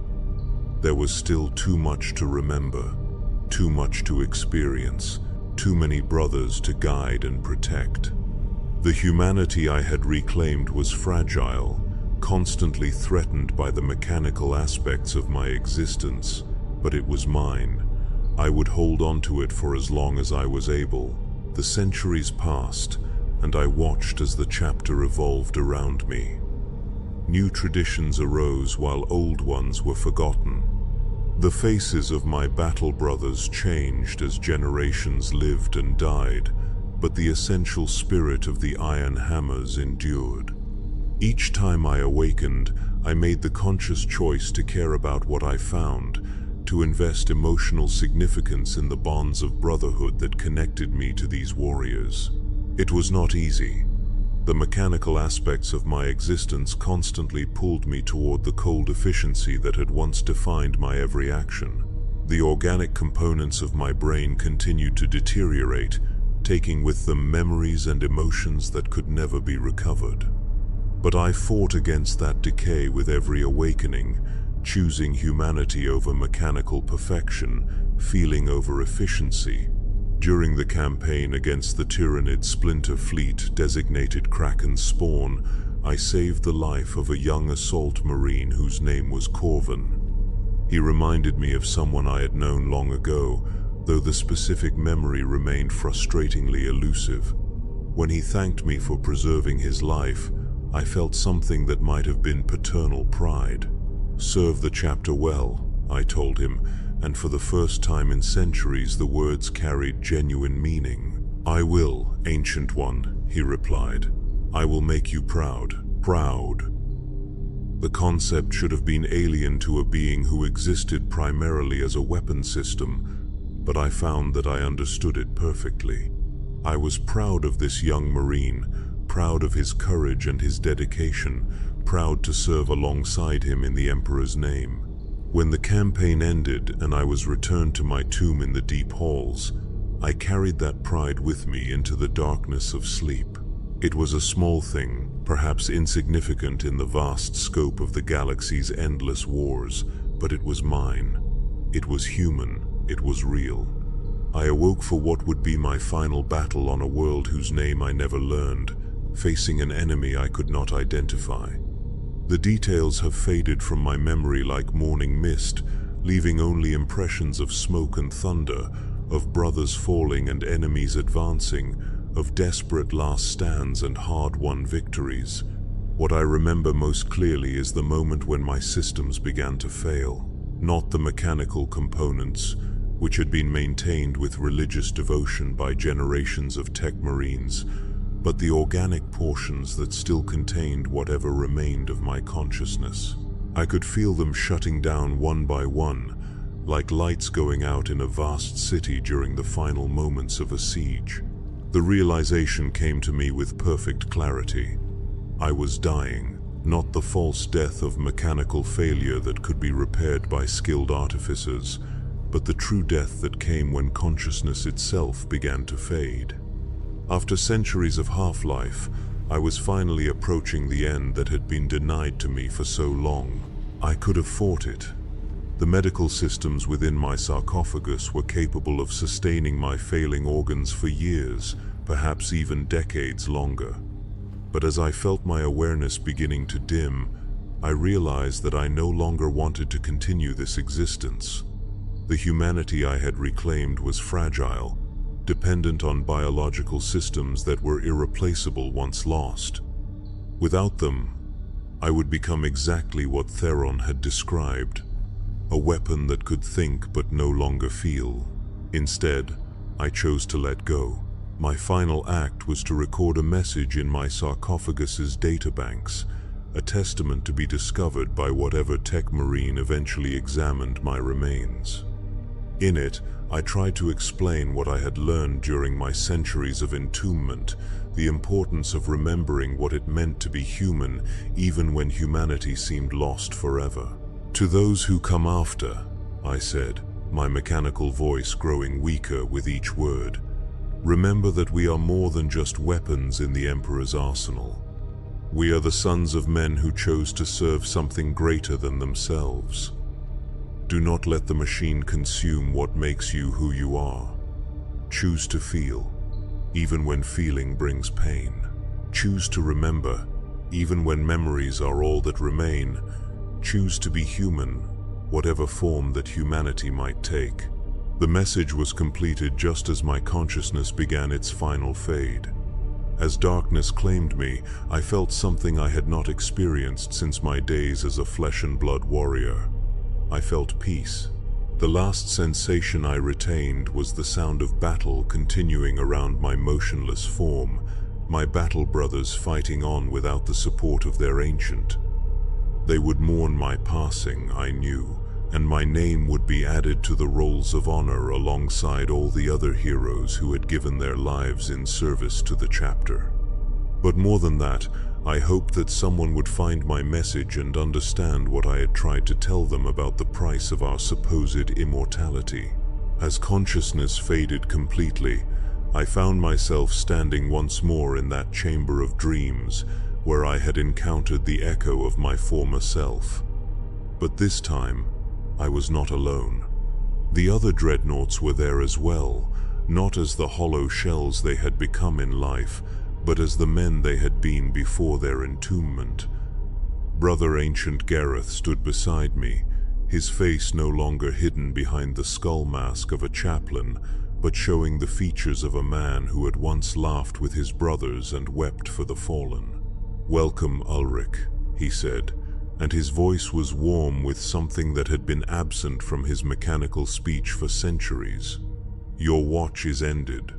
There was still too much to remember, too much to experience, too many brothers to guide and protect. The humanity I had reclaimed was fragile, constantly threatened by the mechanical aspects of my existence, but it was mine. I would hold on to it for as long as I was able. The centuries passed, and I watched as the chapter evolved around me. New traditions arose while old ones were forgotten. The faces of my battle brothers changed as generations lived and died, but the essential spirit of the Iron Hammers endured. Each time I awakened, I made the conscious choice to care about what I found, to invest emotional significance in the bonds of brotherhood that connected me to these warriors. It was not easy. The mechanical aspects of my existence constantly pulled me toward the cold efficiency that had once defined my every action. The organic components of my brain continued to deteriorate, taking with them memories and emotions that could never be recovered. But I fought against that decay with every awakening, choosing humanity over mechanical perfection, feeling over efficiency. During the campaign against the Tyranid splinter fleet designated Kraken's Spawn, I saved the life of a young assault marine whose name was Corvin. He reminded me of someone I had known long ago, though the specific memory remained frustratingly elusive. When he thanked me for preserving his life, I felt something that might have been paternal pride. "Serve the chapter well," I told him, and for the first time in centuries the words carried genuine meaning. "I will, Ancient One," he replied. "I will make you proud, proud." The concept should have been alien to a being who existed primarily as a weapon system, but I found that I understood it perfectly. I was proud of this young Marine, proud of his courage and his dedication, proud to serve alongside him in the Emperor's name. When the campaign ended and I was returned to my tomb in the deep halls, I carried that pride with me into the darkness of sleep. It was a small thing, perhaps insignificant in the vast scope of the galaxy's endless wars, but it was mine. It was human, it was real. I awoke for what would be my final battle on a world whose name I never learned, facing an enemy I could not identify. The details have faded from my memory like morning mist, leaving only impressions of smoke and thunder, of brothers falling and enemies advancing, of desperate last stands and hard-won victories. What I remember most clearly is the moment when my systems began to fail. Not the mechanical components, which had been maintained with religious devotion by generations of tech marines, but the organic portions that still contained whatever remained of my consciousness. I could feel them shutting down one by one, like lights going out in a vast city during the final moments of a siege. The realization came to me with perfect clarity. I was dying, not the false death of mechanical failure that could be repaired by skilled artificers, but the true death that came when consciousness itself began to fade. After centuries of half-life, I was finally approaching the end that had been denied to me for so long. I could have fought it. The medical systems within my sarcophagus were capable of sustaining my failing organs for years, perhaps even decades longer. But as I felt my awareness beginning to dim, I realized that I no longer wanted to continue this existence. The humanity I had reclaimed was fragile, dependent on biological systems that were irreplaceable once lost. Without them, I would become exactly what Theron had described, a weapon that could think but no longer feel. Instead, I chose to let go. My final act was to record a message in my sarcophagus's databanks, a testament to be discovered by whatever tech marine eventually examined my remains. In it, I tried to explain what I had learned during my centuries of entombment, the importance of remembering what it meant to be human, even when humanity seemed lost forever. To those who come after, I said, my mechanical voice growing weaker with each word, remember that we are more than just weapons in the Emperor's arsenal. We are the sons of men who chose to serve something greater than themselves. Do not let the machine consume what makes you who you are. Choose to feel, even when feeling brings pain. Choose to remember, even when memories are all that remain. Choose to be human, whatever form that humanity might take. The message was completed just as my consciousness began its final fade. As darkness claimed me, I felt something I had not experienced since my days as a flesh and blood warrior. I felt peace. The last sensation I retained was the sound of battle continuing around my motionless form, my battle brothers fighting on without the support of their ancient. They would mourn my passing, I knew, and my name would be added to the rolls of honor alongside all the other heroes who had given their lives in service to the chapter. But more than that, I hoped that someone would find my message and understand what I had tried to tell them about the price of our supposed immortality. As consciousness faded completely, I found myself standing once more in that chamber of dreams where I had encountered the echo of my former self. But this time, I was not alone. The other dreadnoughts were there as well, not as the hollow shells they had become in life, but as the men they had been before their entombment. Brother Ancient Gareth stood beside me, his face no longer hidden behind the skull mask of a chaplain, but showing the features of a man who had once laughed with his brothers and wept for the fallen. "Welcome, Ulrich," he said, and his voice was warm with something that had been absent from his mechanical speech for centuries. "Your watch is ended."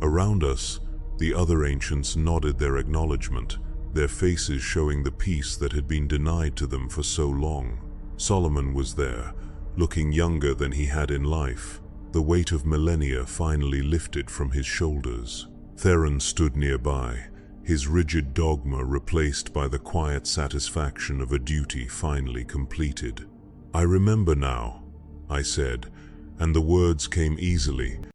Around us, the other ancients nodded their acknowledgement, their faces showing the peace that had been denied to them for so long. Solomon was there, looking younger than he had in life, the weight of millennia finally lifted from his shoulders. Theron stood nearby, his rigid dogma replaced by the quiet satisfaction of a duty finally completed. "I remember now," I said, and the words came easily,